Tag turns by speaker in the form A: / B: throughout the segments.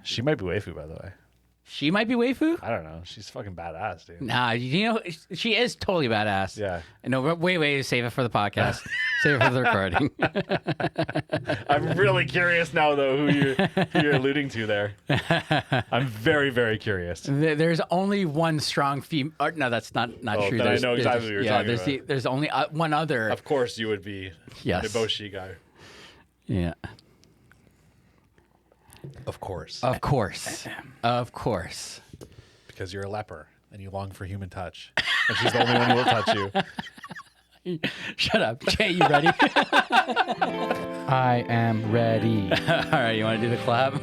A: She might be waifu, by the way.
B: She might be waifu?
A: I don't know. She's fucking badass, dude.
B: Nah, she is totally badass.
A: Yeah.
B: No, wait, save it for the podcast. Save it for the recording.
A: I'm really curious now, though, who you're alluding to there. I'm very, very curious.
B: There's only one strong female. No, that's not true.
A: Then I know exactly what you're talking about.
B: There's only one other.
A: Of course, you would be
B: Yes.
A: the Boshi guy.
B: Yeah.
A: Of course.
B: Of course. Of course.
A: Because you're a leper and you long for human touch. And she's the only one who will touch you.
B: Shut up. Jay, you ready?
C: I am ready.
B: All right, you want to do the clap?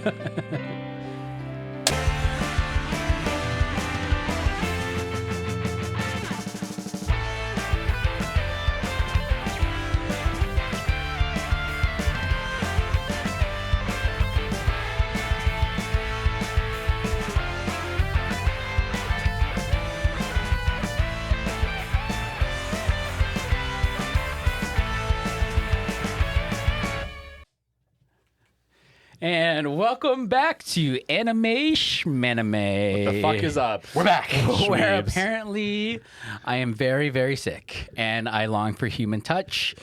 B: And welcome back to Anime Shmanime.
A: What the fuck is up?
C: We're back.
B: Where apparently I am very, very sick and I long for human touch.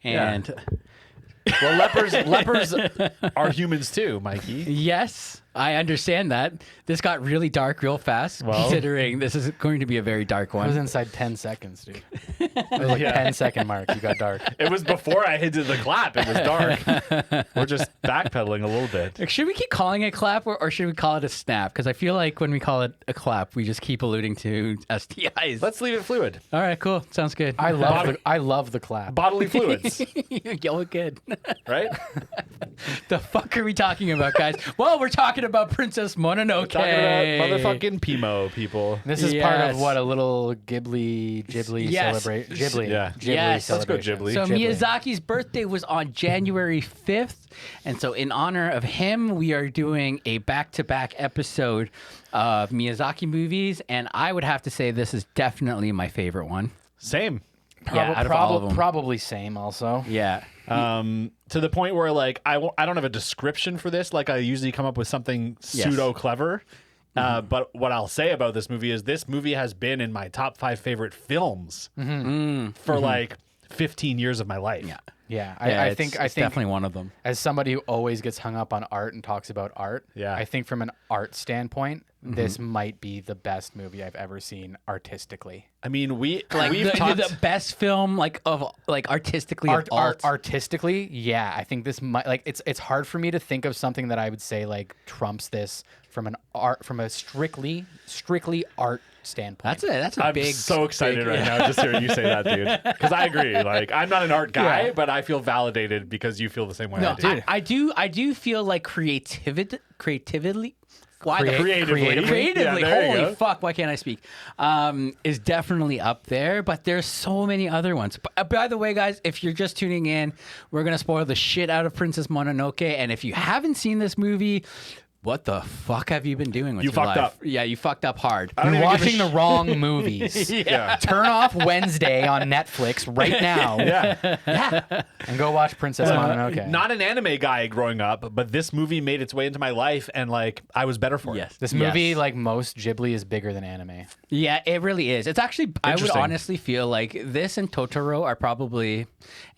B: And
A: Well, lepers are humans too, Mikey.
B: yes, I understand that. This got really dark real fast, considering this is going to be a very dark
C: I was
B: one.
C: inside 10 seconds, dude. It was like 10-second mark. You got dark.
A: It was before I hit the clap. It was dark. We're just backpedaling a little bit.
B: Like, should we keep calling it clap or should we call it a snap? Because I feel like when we call it a clap, we just keep alluding to STIs.
A: Let's leave it fluid.
B: All right, cool. Sounds good.
C: I love the clap.
A: Bodily fluids,
B: You look good.
A: right?
B: The fuck are we talking about, guys? Well, we're talking about Princess Mononoke.
A: Talking about motherfucking Pimo, people.
C: This is part of
B: Yes.
C: what a little Ghibli
B: Yes.
C: celebrate. Ghibli.
A: Yeah.
C: Ghibli
B: Yes.
A: Let's go
C: celebration.
A: Ghibli.
B: So
C: Ghibli.
B: Miyazaki's birthday was on January 5th. And so in honor of him, we are doing a back-to-back episode of Miyazaki movies. And I would have to say this is definitely my favorite one.
A: Same.
B: Yeah, out of all of them.
C: Probably same also.
B: Yeah.
A: To the point where like I don't have a description for this. Like I usually come up with something pseudo clever. But what I'll say about this movie is this movie has been in my top 5 favorite films for like 15 years of my life.
B: Yeah.
C: Yeah,
B: I
C: think
B: definitely one of them.
C: as somebody who always gets hung up on art and talks about art,
A: Yeah.
C: I think from an art standpoint, this might be the best movie I've ever seen artistically.
A: I mean, we've
B: The
A: talked.
B: the best film artistically of all
C: Artistically, yeah, I think this might it's hard for me to think of something that I would say like trumps this from a strictly art standpoint.
B: That's a
A: I'm
B: big.
A: so excited
B: big-
A: right now just hearing you say that, dude. Because I agree. Like, I'm not an art guy,
C: Yeah.
A: but I feel validated because you feel the same way
B: No,
A: I do.
B: I do feel like creatively. Why the
A: Creatively.
B: creatively,
A: Yeah, there you
B: holy
A: go.
B: fuck, why can't I speak? Is definitely up there, but there's so many other ones. By the way, guys, if you're just tuning in, we're gonna spoil the shit out of Princess Mononoke, and if you haven't seen this movie, what the fuck have you been doing with
A: You
B: your
A: fucked
B: life?
A: up.
B: Yeah, you fucked up hard.
A: I don't
C: You're
A: even give a
C: watching the wrong movies.
A: Yeah.
C: Turn off Wednesday on Netflix right now
A: Yeah.
C: and go watch Princess Mononoke.
A: Not an anime guy growing up, but this movie made its way into my life, and like I was better for
B: Yes.
A: it.
C: This movie, like most Ghibli, is bigger than anime.
B: Yeah, it really is. It's actually, I would
A: Interesting.
B: honestly feel like this and Totoro are probably,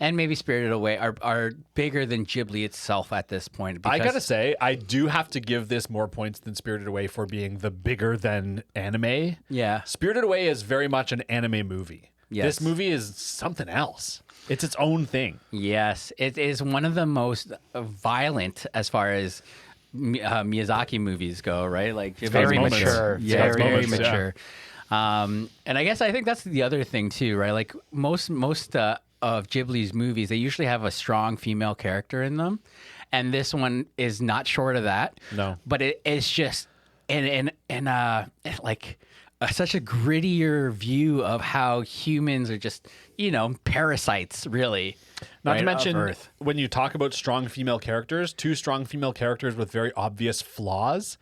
B: and maybe Spirited Away, are bigger than Ghibli itself at this point.
A: I
B: because-
A: gotta say, I do have to give this more points than Spirited Away for being the bigger than anime.
B: Yeah.
A: Spirited Away is very much an anime movie.
B: Yes.
A: This movie is something else. It's its own thing.
B: Yes, it is one of the most violent as far as Miyazaki movies go, right? Like
C: very
A: moments.
C: mature.
B: Yeah, very
A: moments, yeah.
B: mature. And I guess I think that's the other thing too, right? Like most of Ghibli's movies, they usually have a strong female character in them, and this one is not short of that.
A: No.
B: but it's just and like such a grittier view of how humans are just parasites, really.
A: Not
B: right,
A: to
B: of
A: mention,
B: Earth.
A: when you talk about strong female characters, 2 strong female characters with very obvious flaws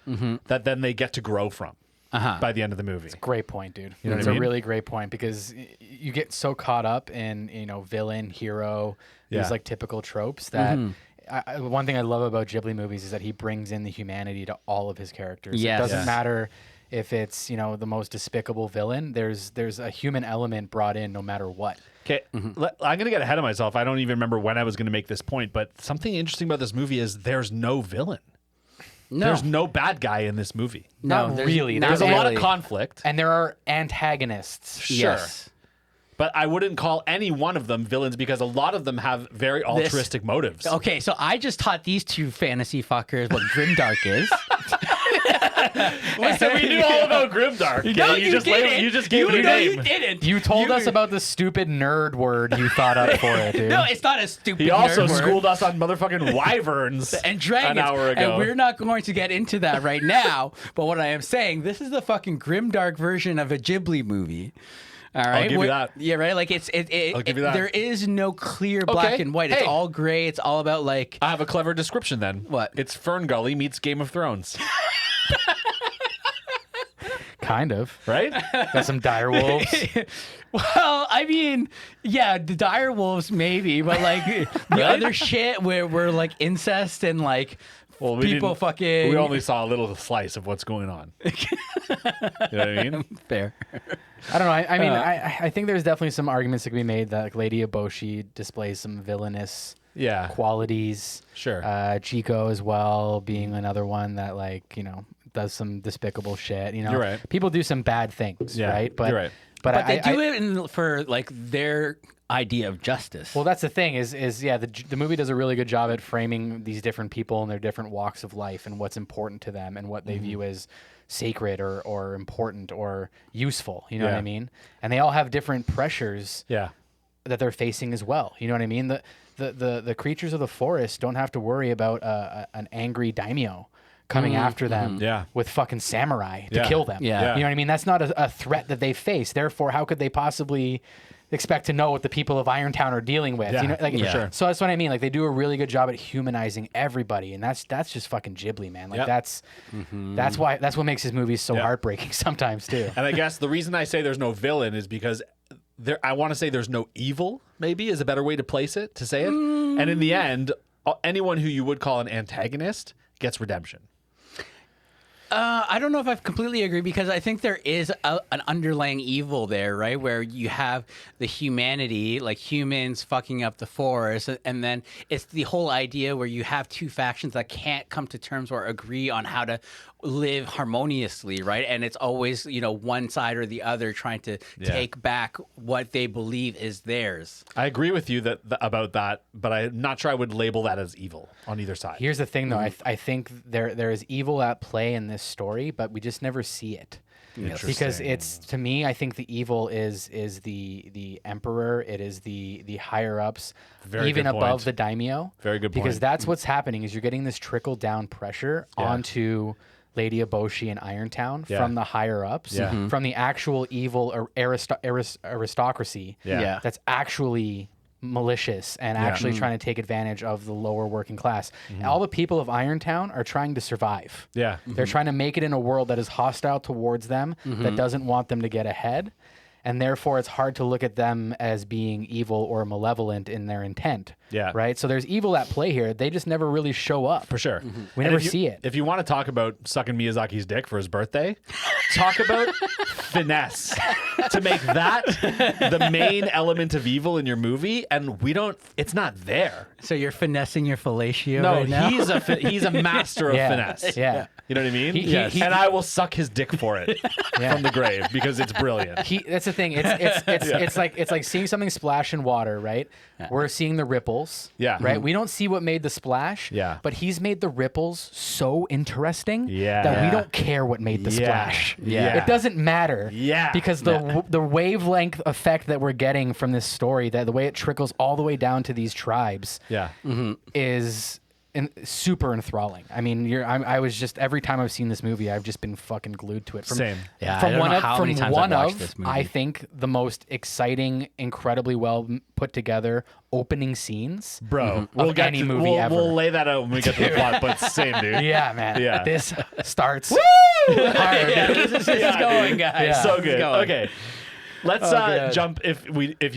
A: that then they get to grow from by the end of the movie.
C: Great point, dude.
A: know what
C: It's
A: I
C: a
A: mean?
C: really great point because you get so caught up in villain, hero,
A: Yeah.
C: these like typical tropes that one thing I love about Ghibli movies is that he brings in the humanity to all of his characters.
B: Yes.
C: It doesn't
B: Yes.
C: matter if it's, you know, the most despicable villain. There's a human element brought in no matter what.
A: Okay, I'm going to get ahead of myself. I don't even remember when I was going to make this point, but something interesting about this movie is there's no villain.
B: No.
A: There's no bad guy in this movie.
B: No,
C: Not really.
B: not
A: There's a lot of
B: really.
A: conflict.
C: And there are antagonists.
A: Sure.
B: Yes.
A: But I wouldn't call any one of them villains because a lot so them have very altruistic motives.
B: Okay, so I just taught these two fantasy fuckers what grimdark is.
A: Listen, we knew all about Grimdark. Okay?
B: No,
A: you just
B: didn't.
A: you just gave
B: you
A: it a
B: know
A: name.
B: you didn't.
C: You told us about the stupid nerd word you thought up for it, dude.
B: No, it's not a stupid.
A: He also
B: nerd word.
A: schooled us on motherfucking wyverns
B: And dragons.
A: an hour ago.
B: And we're not going to get into that right now. But what I am saying, this is the fucking grimdark version of a Ghibli movie. All right,
A: give you that.
B: Yeah, right. Like
A: I'll give you that.
B: There is no clear black
A: Okay,
B: and white.
A: hey.
B: It's all gray. It's all about like.
A: I have a clever description then.
B: What?
A: It's Fern Gully meets Game of Thrones.
C: Kind of.
A: Right?
C: Got some dire wolves.
B: Well, I mean, yeah, the dire wolves maybe, but like the other shit where we're like incest and like
A: Well,
B: people
A: didn't-
B: fucking.
A: We only saw a little slice of what's going on. You know what I mean?
B: fair.
C: I don't know. I mean, I think there's definitely some arguments that can be made that like Lady Eboshi displays some villainous
A: Yeah.
C: qualities.
A: Sure.
C: Chico as well being another one that like, you know, does some despicable shit. You know,
A: You're right.
C: People do some bad things,
A: Yeah,
C: right?
A: you're right.
B: But they do it for like their idea of justice.
C: Well, that's the thing is yeah, the movie does a really good job at framing these different people and their different walks of life and what's important to them and what they view as sacred or important or useful. You know what
A: Yeah.
C: I mean? And they all have different pressures
A: Yeah.
C: that they're facing as well. You know what I mean? The creatures of the forest don't have to worry about an angry daimyo coming after them
A: Yeah.
C: with fucking samurai to
A: Yeah.
C: kill them.
B: Yeah.
C: You know what I mean? That's not a threat that they face. Therefore, how could they possibly expect to know what the people of Irontown are dealing with?
A: Yeah,
C: You know, like,
A: for sure.
C: So that's what I mean. Like they do a really good job at humanizing everybody, and that's just fucking Ghibli, man. Like
A: Yep.
C: that's what makes his movies so
A: Yeah.
C: heartbreaking sometimes too.
A: And I guess the reason I say there's no villain is because I want to say there's no evil, maybe is a better way to place it, to say it. And in the end, anyone who you would call an antagonist gets redemption.
B: I don't know if I completely agree because I think there is an underlying evil there, right? Where you have the humanity, like humans fucking up the forest, and then it's the whole idea where you have two factions that can't come to terms or agree on how to live harmoniously, right? And it's always, you know, one side or the other trying to take back what they believe is theirs.
A: I agree with you about that, but I'm not sure I would label that as evil on either side.
C: Here's the thing, though. I think there is evil at play in this story, but we just never see it. Because it's, to me, I think the evil is the emperor. It is the higher ups,
A: Very
C: even
A: good point.
C: above the daimyo.
A: Very good
C: Because
A: point.
C: that's what's happening is you're getting this trickle down pressure onto Lady Eboshi and Irontown from the higher ups,
A: Yeah.
C: from the actual evil aristocracy.
B: Yeah.
C: That's actually malicious and actually trying to take advantage of the lower working class. And all the people of Irontown are trying to survive.
A: Yeah.
C: They're trying to make it in a world that is hostile towards them, that doesn't want them to get ahead. And therefore, it's hard to look at them as being evil or malevolent in their intent.
A: Yeah.
C: Right? So there's evil at play here. They just never really show up.
A: For sure.
C: We
A: And
C: never
A: if you-
C: see it.
A: If you want to talk about sucking Miyazaki's dick for his birthday, talk about finesse to make that the main element of evil in your movie, and it's not there.
B: So you're finessing your fellatio
A: No,
B: right now?
A: he's a master of
C: Yeah.
A: finesse.
C: Yeah.
A: You know what I mean?
C: He-
A: And I will suck his dick for it from the grave because it's brilliant.
C: That's the thing. It's like seeing something splash in water, right? We're seeing the ripples.
A: Yeah.
C: Right. We don't see what made the splash.
A: Yeah.
C: But he's made the ripples so interesting.
A: Yeah.
C: That we
B: Yeah.
C: don't care what made the
A: Yeah.
C: splash.
A: Yeah.
C: It doesn't matter.
A: Yeah.
C: Because the wavelength effect that we're getting from this story, that the way it trickles all the way down to these tribes,
A: Yeah.
C: is super enthralling. I mean, I was just, every time I've seen this movie, I've just been fucking glued to it.
A: Same.
B: Yeah, I
C: From
B: don't
C: one
B: know
C: of,
B: how
C: from
B: many times
C: one
B: I've watched
C: of,
B: this movie.
C: I think the most exciting, incredibly well put together opening scenes.
A: Bro,
C: Of any movie ever.
A: We'll lay that out when we get to the plot, but same, dude.
C: Yeah, man.
A: Yeah.
C: This starts hard.
B: This is going, guys.
C: Yeah.
A: So
B: This is
A: good.
B: going.
A: Okay. Let's
C: God.
A: jump if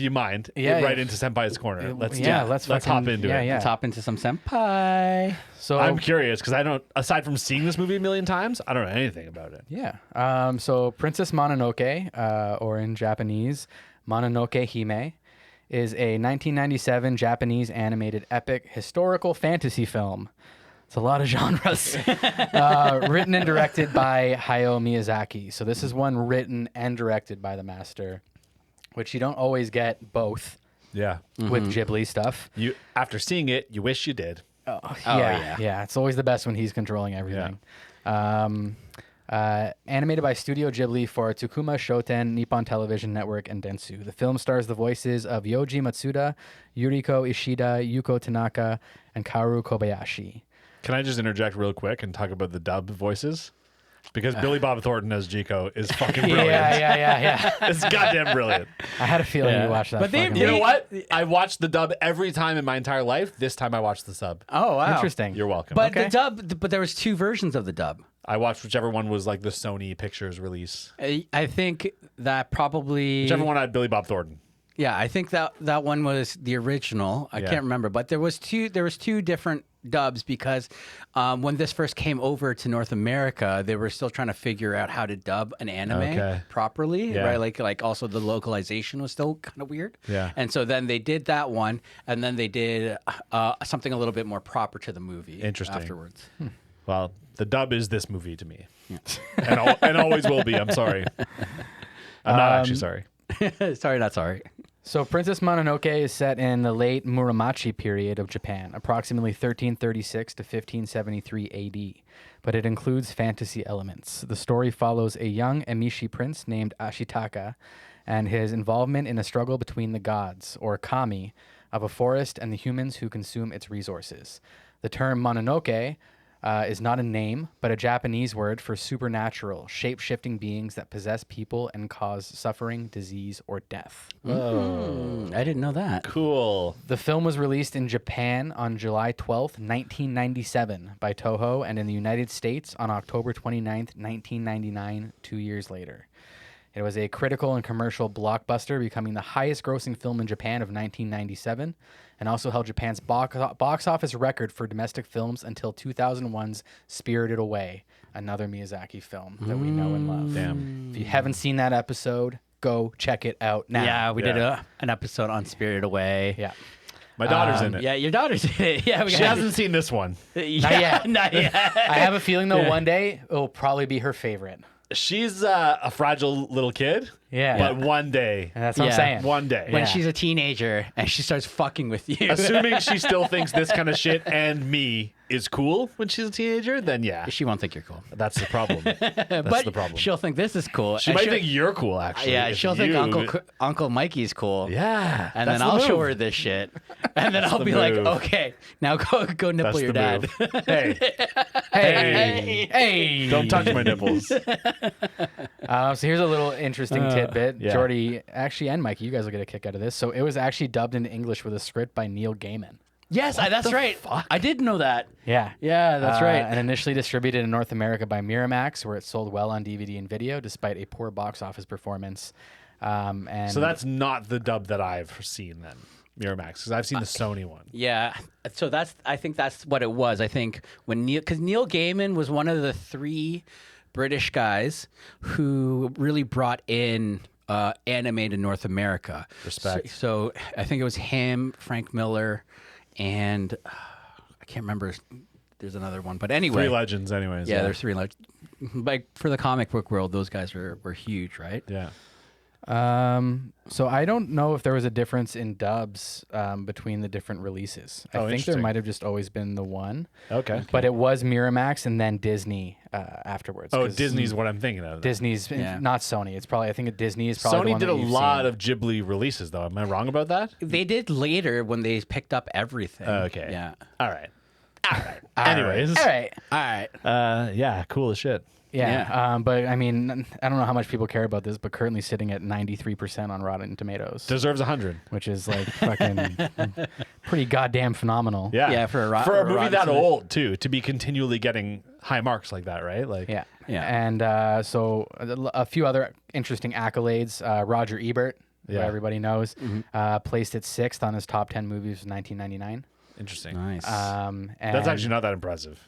A: you mind right into Senpai's corner. Let's hop into it.
B: Let's hop into some senpai.
C: So
A: I'm curious because I don't. Aside from seeing this movie a million times, I don't know anything about it.
C: Yeah. So Princess Mononoke, or in Japanese, Mononoke Hime, is a 1997 Japanese animated epic historical fantasy film. It's a lot of genres. Written and directed by Hayao Miyazaki. So this is one written and directed by the master, which you don't always get both
A: Yeah.
C: with Ghibli stuff.
A: You after seeing it, you wish you did.
C: Yeah. It's always the best when he's controlling everything. Animated by Studio Ghibli for Tsukuma Shoten, Nippon Television Network, and Dentsu. The film stars the voices of Yoji Matsuda, Yuriko Ishida, Yuko Tanaka, and Kaoru Kobayashi.
A: Can I just interject real quick and talk about the dub voices? Because Billy Bob Thornton as Jico is fucking brilliant.
C: Yeah.
A: It's goddamn brilliant.
C: I had a feeling you watched that.
B: But
A: You know what? I watched the dub every time in my entire life. This time I watched the sub.
B: Oh wow,
C: Interesting.
A: You're welcome.
B: But the dub, but there was two versions of the dub.
A: I watched whichever one was like the Sony Pictures release.
B: I think that probably
A: Whichever one had Billy Bob Thornton.
B: Yeah, I think that one was the original. I can't remember, but there was two different dubs because when this first came over to North America, they were still trying to figure out how to dub an anime properly, right? Like also the localization was still kind of weird.
A: Yeah.
B: And so then they did that one, and then they did something a little bit more proper to the movie.
A: Interesting.
B: Afterwards.
A: Well, the dub is this movie to me, and always will be. I'm sorry. I'm not actually sorry.
B: Sorry, not sorry.
C: So Princess Mononoke is set in the late Muromachi period of Japan, approximately 1336 to 1573 AD, but it includes fantasy elements. The story follows a young Emishi prince named Ashitaka and his involvement in a struggle between the gods, or kami, of a forest and the humans who consume its resources. The term Mononoke is not a name, but a Japanese word for supernatural, shape-shifting beings that possess people and cause suffering, disease, or death.
B: I didn't know that.
A: Cool.
C: The film was released in Japan on July 12th, 1997 by Toho, and in the United States on October 29th, 1999, 2 years later. It was a critical and commercial blockbuster, becoming the highest-grossing film in Japan of 1997, and also held Japan's box office record for domestic films until 2001's Spirited Away, another Miyazaki film that we know and love.
A: Damn.
C: If you haven't seen that episode, go check it out now.
B: Yeah, we did an episode on Spirited Away.
C: Yeah.
A: My daughter's in it.
B: Yeah, your daughter's in it. Yeah,
A: She hasn't seen this one.
C: Not yet.
B: Not yet.
C: I have a feeling, though, one day it will probably be her favorite.
A: She's a fragile little kid.
C: Yeah.
A: But one day.
C: And that's what I'm
B: Yeah.
C: saying.
A: One day.
B: When
C: Yeah.
B: she's a teenager and she starts fucking with you.
A: Assuming she still thinks this kind of shit and me is cool when she's a teenager, then yeah.
B: She won't think you're cool.
A: That's the problem. That's
B: But
A: the problem.
B: she'll think this is cool.
A: She
B: And
A: might
B: she'll-
A: think you're cool, actually.
B: Yeah,
A: if
B: she'll think
A: you-
B: Uncle Mikey's cool.
A: Yeah.
B: And
A: that's
B: then
A: the
B: I'll show
A: move.
B: her this shit. And then I'll
A: the
B: be like,
A: move.
B: okay, now go nipple
A: That's
B: your
A: the
B: dad.
A: move. Hey.
C: Hey. Hey.
A: Don't touch my nipples.
C: So here's a little interesting tidbit.
A: yeah.
C: Jordy, actually, and Mikey, you guys will get a kick out of this. So it was actually dubbed into English with a script by Neil Gaiman.
B: Yes, that's right. I did know that.
C: Yeah.
B: Yeah, that's right.
C: And initially distributed in North America by Miramax, where it sold well on DVD and video, despite a poor box office performance. And
A: So that's not the dub that I've seen then, Miramax, because I've seen the Sony one.
B: Yeah, so I think that's what it was. I think when because Neil Gaiman was one of the three British guys who really brought in anime to North America.
A: Respect.
B: So I think it was him, Frank Miller, and I can't remember. There's another one, but anyway,
A: Three legends, anyways.
B: yeah, there's three. Like for the comic book world, those guys were huge, right?
A: Yeah.
C: So I don't know if there was a difference in dubs between the different releases. I think there
A: interesting.
C: might have just always been the one.
A: Okay.
C: But it was Miramax and then Disney afterwards.
A: Oh,
C: 'cause
A: Disney's what I'm thinking of.
C: Disney's
B: Yeah.
C: not Sony. It's probably, I think Disney is probably the
A: Sony
C: one
A: did
C: that
A: a
C: you've
A: lot
C: seen.
A: of Ghibli releases, though. Am I wrong about that?
B: They did later when they picked up everything.
A: Okay.
B: Yeah.
A: All right. Anyways.
C: All right.
B: All right.
A: Yeah, cool as shit.
C: Yeah. But I mean, I don't know how much people care about this, but currently sitting at 93% on Rotten Tomatoes,
A: Deserves 100.
C: which is like fucking pretty goddamn phenomenal.
A: Yeah.
B: Yeah, for a
A: movie
B: Rotten
A: that
B: Tomatoes.
A: old too, to be continually getting high marks like that, right? Like
C: Yeah.
B: Yeah.
C: And so a few other interesting accolades. Roger Ebert, who
A: Yeah.
C: everybody knows, placed it 6th on his top 10 movies of 1999.
A: interesting.
B: Nice.
C: And,
A: That's actually not that impressive.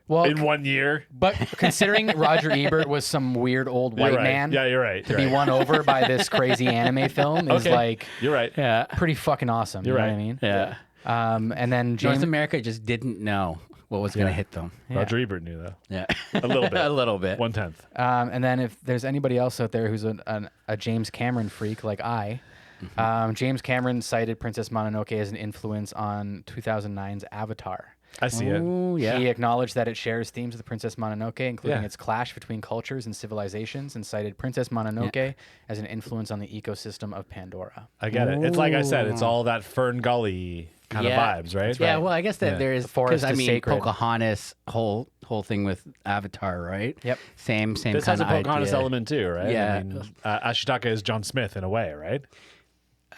C: well,
A: In 1 year.
C: but considering Roger Ebert was some weird old
A: You're
C: white
A: right.
C: man,
A: Yeah, you're right.
C: to
A: You're
C: be
A: right.
C: won over by this crazy anime film is
A: Okay.
C: like
A: You're right.
B: yeah.
C: pretty fucking awesome.
A: You're
C: you know
A: right.
C: what I mean?
B: Yeah.
C: And then
B: North
C: James,
B: America just didn't know what was going to hit them.
A: Roger Ebert knew though.
B: Yeah.
A: A little bit.
B: a little bit.
A: 1/10.
C: and then if there's anybody else out there who's a James Cameron freak like I, James Cameron cited Princess Mononoke as an influence on 2009's Avatar.
A: I see it.
B: Oh, yeah.
C: He acknowledged that it shares themes of the Princess Mononoke, including
A: Yeah.
C: its clash between cultures and civilizations, and cited Princess Mononoke as an influence on the ecosystem of Pandora.
A: I get it. It's like I said, it's
B: Ooh.
A: all that Fern Gully kind
B: Yeah.
A: of vibes, right?
B: Yeah, well, I guess that
A: Yeah.
B: there is
C: The forest
B: because I
C: is
B: mean
C: sacred.
B: Pocahontas whole thing with Avatar, right?
C: Yep.
B: Same
A: This
B: kind
A: has a
B: of
A: Pocahontas
B: idea.
A: element too, right?
B: Yeah.
A: I mean, Ashitaka is John Smith in a way, right?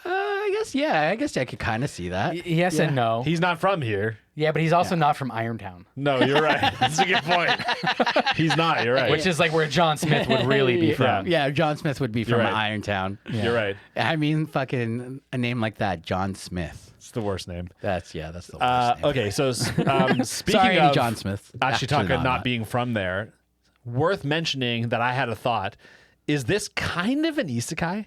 B: I guess I could kind of see that.
C: Yes and no.
A: He's not from here.
C: Yeah, but he's also not from Irontown,
A: No, you're right. That's a good point. He's not. You're right.
C: which is like where John Smith would really be from.
B: Yeah, John Smith would be from
A: right.
B: Irontown.
A: You're right.
B: I mean, fucking a name like that, John Smith.
A: It's the worst name.
B: That's the worst name.
A: Okay, so speaking
B: Sorry to
A: of
B: John Smith. Actually,
A: Ashitaka
B: no,
A: not being from there, worth mentioning that I had a thought. Is this kind of an isekai?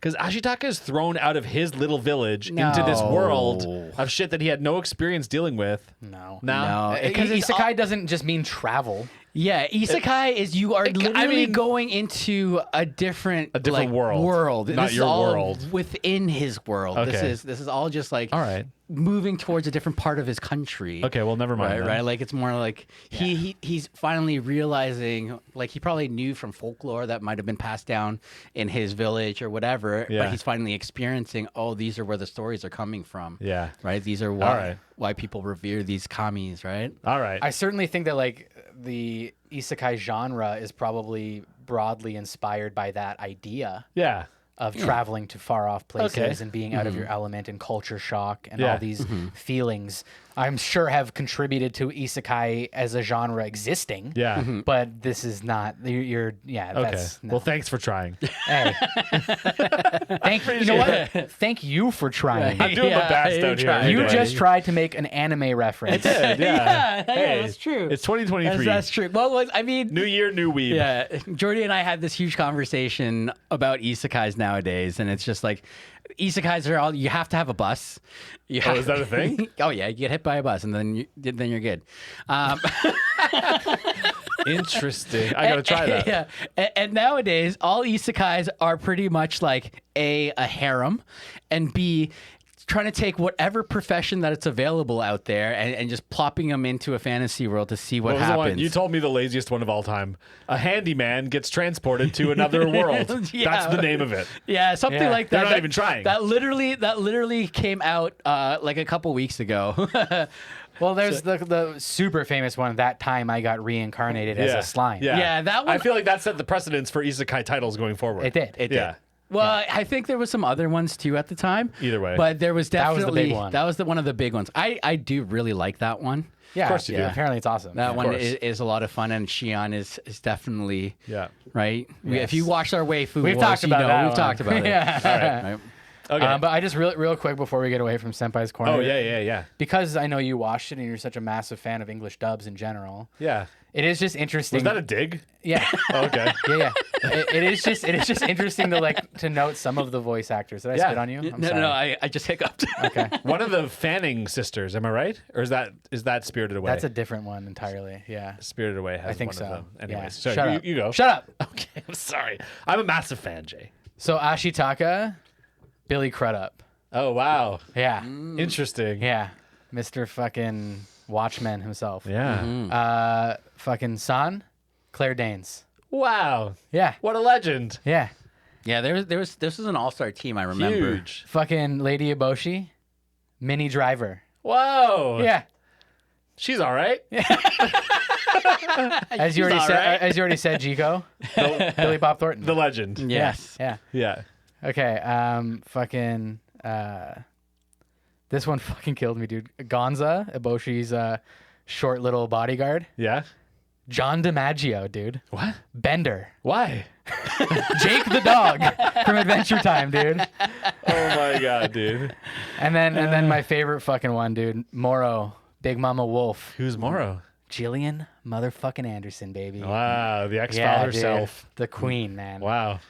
A: Because Ashitaka is thrown out of his little village into this world
B: No.
A: of shit that he had no experience dealing with.
C: No.
B: No,
C: Because
B: it's
C: isekai doesn't just mean travel.
B: Yeah, isekai is you are literally going into a different
A: different world. Not
B: This is
A: your
B: all
A: world.
B: within his world.
A: Okay.
B: This is all just like
A: All right.
B: moving towards a different part of his country.
A: Okay, well, never mind.
B: Right,
A: then.
B: right. Like it's more like he's finally realizing, like he probably knew from folklore that might have been passed down in his village or whatever,
A: Yeah.
B: but he's finally experiencing. Oh, these are where the stories are coming from.
A: Yeah.
B: Right. These are why people revere these kamis. Right.
A: All right.
C: I certainly think that like the isekai genre is probably broadly inspired by that idea
A: yeah.
C: of traveling to far off places
A: Okay.
C: and being out of your element and culture shock and
A: Yeah.
C: all these feelings I'm sure have contributed to isekai as a genre existing.
A: Yeah.
C: But this is not you're yeah,
A: Okay.
C: that's no.
A: Well, thanks for trying.
C: Hey. You know what? Thank you for trying.
A: I'm doing my best
B: you
A: out here.
B: tried.
C: You
A: anyway.
C: just tried to make an anime reference.
A: Yeah.
B: Yeah,
A: Hey,
B: that's true.
A: It's 2023.
B: That's true. Well, I mean,
A: New year, new weeb.
B: yeah, Jordy and I had this huge conversation about isekais nowadays, and it's just like isekais are all you have to have a bus.
A: Oh, is that a thing?
B: Oh yeah, you get hit by a bus, and then you're good.
A: Interesting. I gotta try that.
B: Yeah, and nowadays all isekais are pretty much like a harem, and B, trying to take whatever profession that it's available out there and just plopping them into a fantasy world to see what
A: What was the one?
B: happens.
A: You told me the laziest one of all time. A handyman gets transported to another world.
B: Yeah.
A: That's the name of it.
B: Yeah, something
C: Yeah.
B: like that.
A: They're not
B: That-
A: even trying.
B: That literally came out like a couple weeks ago.
C: Well, there's the super famous one. That time I got reincarnated as a slime.
A: Yeah.
B: Yeah, that one-
A: I feel like that set the precedence for isekai titles going forward.
C: It did.
B: It
A: Yeah.
B: did. Well, I think there was some other ones too at the time.
A: Either way.
B: but there was
C: That was the
B: definitely
C: big one.
B: That was one of the big ones. I do really like that one.
C: Yeah,
A: Of course you do.
C: Apparently, it's awesome.
B: That one
A: course.
B: is a lot of fun, and Shion is definitely
A: Yeah.
B: right.
C: Yes.
B: If you watched our Waifu
C: We've
B: Wars,
C: talked about
B: you know,
C: that
B: we've
C: one.
B: talked about it.
C: Yeah.
B: All right.
A: Okay.
C: But I just real quick before we get away from Senpai's Corner.
A: Oh, yeah.
C: Because I know you watched it and you're such a massive fan of English dubs in general.
A: Yeah.
C: It is just interesting.
A: Was that a dig?
C: Yeah.
A: Oh, okay.
C: Yeah. It is just interesting to note some of the voice actors. Did I
A: Yeah.
C: spit on you? I'm
B: No,
C: sorry.
B: no, I just hiccuped.
C: Okay.
A: One of the Fanning sisters, am I right? Or is that Spirited Away?
C: That's a different one entirely. Yeah.
A: Spirited Away has
C: I think
A: one
C: so.
A: of them.
C: Yeah.
A: Anyways, so
C: Shut up.
A: you go.
C: Shut up.
A: Okay, I'm sorry. I'm a massive fan, Jay.
C: So Ashitaka, Billy Crudup.
A: Oh, wow.
C: Yeah.
A: Interesting.
C: Yeah. Mr. fucking Watchman himself.
A: Yeah.
C: Fucking San, Claire Danes.
A: Wow.
C: Yeah.
A: What a legend.
C: Yeah.
B: Yeah, this was an all-star team. I remember.
A: Huge.
C: Fucking Lady Eboshi, Minnie Driver.
A: Whoa.
C: Yeah.
A: She's all right.
C: As you already said, Jico, Billy Bob Thornton,
A: The legend.
B: Yes.
A: Yeah.
C: Okay. Fucking. This one fucking killed me, dude. Gonza, Eboshi's short little bodyguard.
A: Yeah.
C: John DiMaggio, dude.
A: What?
C: Bender.
A: Why?
C: Jake the dog from Adventure Time, dude.
A: Oh my god, dude.
C: And then my favorite fucking one, dude. Moro, Big Mama Wolf.
A: Who's Morrow?
C: Gillian motherfucking Anderson, baby.
A: Wow, the ex-file
C: Yeah,
A: herself.
C: dude. The queen, man.
A: Wow.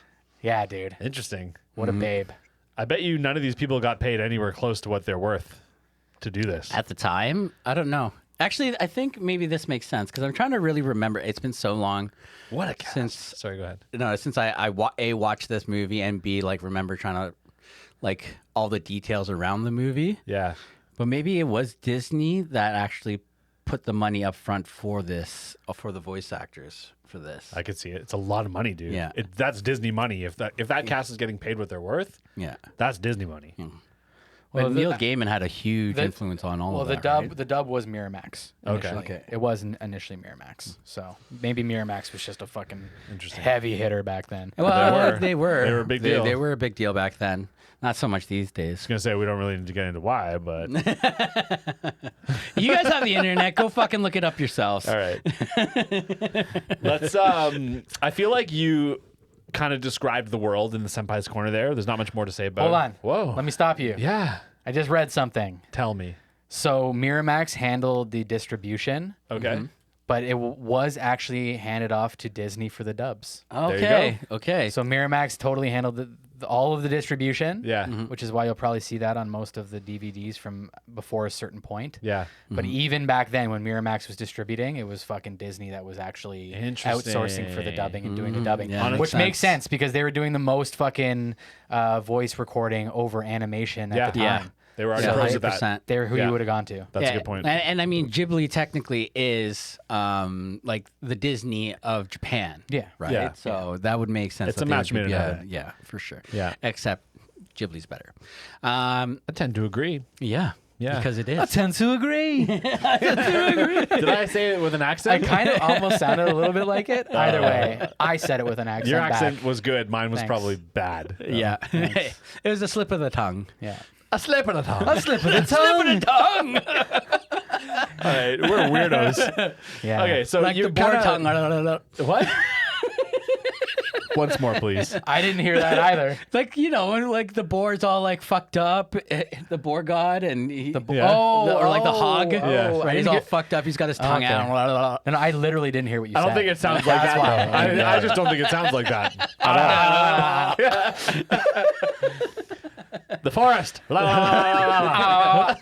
C: Yeah, dude.
A: Interesting.
C: What a babe.
A: I bet you none of these people got paid anywhere close to what they're worth to do this.
B: At the time, I don't know. Actually, I think maybe this makes sense because I'm trying to really remember. It's been so long.
A: What a cast.
B: Since
A: Sorry, go ahead.
B: No, since I watched this movie and B, like, remember trying to, like, all the details around the movie.
A: Yeah.
B: But maybe it was Disney that actually put the money up front for this, for the voice actors for this.
A: I could see it. It's a lot of money, dude.
B: Yeah.
A: That's Disney money. If that cast is getting paid what they're worth,
B: Yeah.
A: that's Disney money.
B: Well,
C: Well,
B: Neil Gaiman had a huge influence on all of that.
C: The dub was Miramax.
A: Okay.
C: Initially.
B: Okay.
C: It was initially Miramax. So maybe Miramax was just a fucking
A: Interesting.
C: heavy hitter back then.
B: Well,
A: They were. They were a big deal.
B: They were a big deal back then. Not so much these days.
A: I was gonna say we don't really need to get into why, but
B: You guys have the internet. Go fucking look it up yourselves.
A: all right. Let's. I feel like you kind of described the world in the Senpai's Corner there. There's not much more to say about
C: Hold
A: it.
C: on.
A: Whoa.
C: Let me stop you.
A: Yeah.
C: I just read something.
A: Tell me.
C: So Miramax handled the distribution,
A: Okay.
C: but it was actually handed off to Disney for the dubs.
B: Okay. Okay.
C: So Miramax totally handled all of the distribution.
A: Yeah.
C: Which is why you'll probably see that on most of the DVDs from before a certain point.
A: Yeah.
C: But even back then, when Miramax was distributing, it was fucking Disney that was actually
A: Interesting.
C: outsourcing for the dubbing and doing the dubbing,
B: Yeah,
C: which
B: makes
C: makes sense because they were doing the most fucking voice recording over animation at the
B: Yeah.
C: time.
A: They were already
B: So
A: pros at that.
B: 100%.
C: They're who
A: Yeah.
C: you would have gone to.
A: That's a good point.
B: And I mean, Ghibli technically is like the Disney of Japan.
C: Yeah.
B: Right.
A: Yeah.
B: So that would make sense.
A: It's
B: that
A: a
B: they
A: match
B: would
A: made in
B: be-
A: heaven.
B: Yeah, for sure.
A: Yeah.
B: Except Ghibli's better.
A: I tend to agree.
B: Yeah.
A: Yeah.
B: Because it is.
C: I tend to agree.
A: Did I say it with an
C: I
A: accent?
C: kind of almost sounded a little bit like it. Either way, I said it with an accent.
A: Your
C: back.
A: accent was good. Mine was
C: Thanks.
A: probably bad.
B: Yeah. It was a slip of the tongue.
C: Yeah.
A: A slip of the tongue.
C: A slip of the tongue.
B: Tongue.
A: All right, we're weirdos.
C: Yeah.
A: Okay, so
B: Like
A: you
B: the boar
A: kinda-
B: tongue.
A: What? Once more, please.
C: I didn't hear that either.
B: Like, you know, when like the boar's all like fucked up, the boar god, and he,
A: Yeah.
B: or like the hog,
A: Yeah.
B: right? He's all fucked up. He's got his tongue
C: Okay.
B: out.
C: And I literally didn't hear what you
A: I
C: said.
A: don't think it sounds like
C: That's
A: that.
C: why.
A: Though. I just don't think it sounds like that. The forest. La, la, la, la, la, la.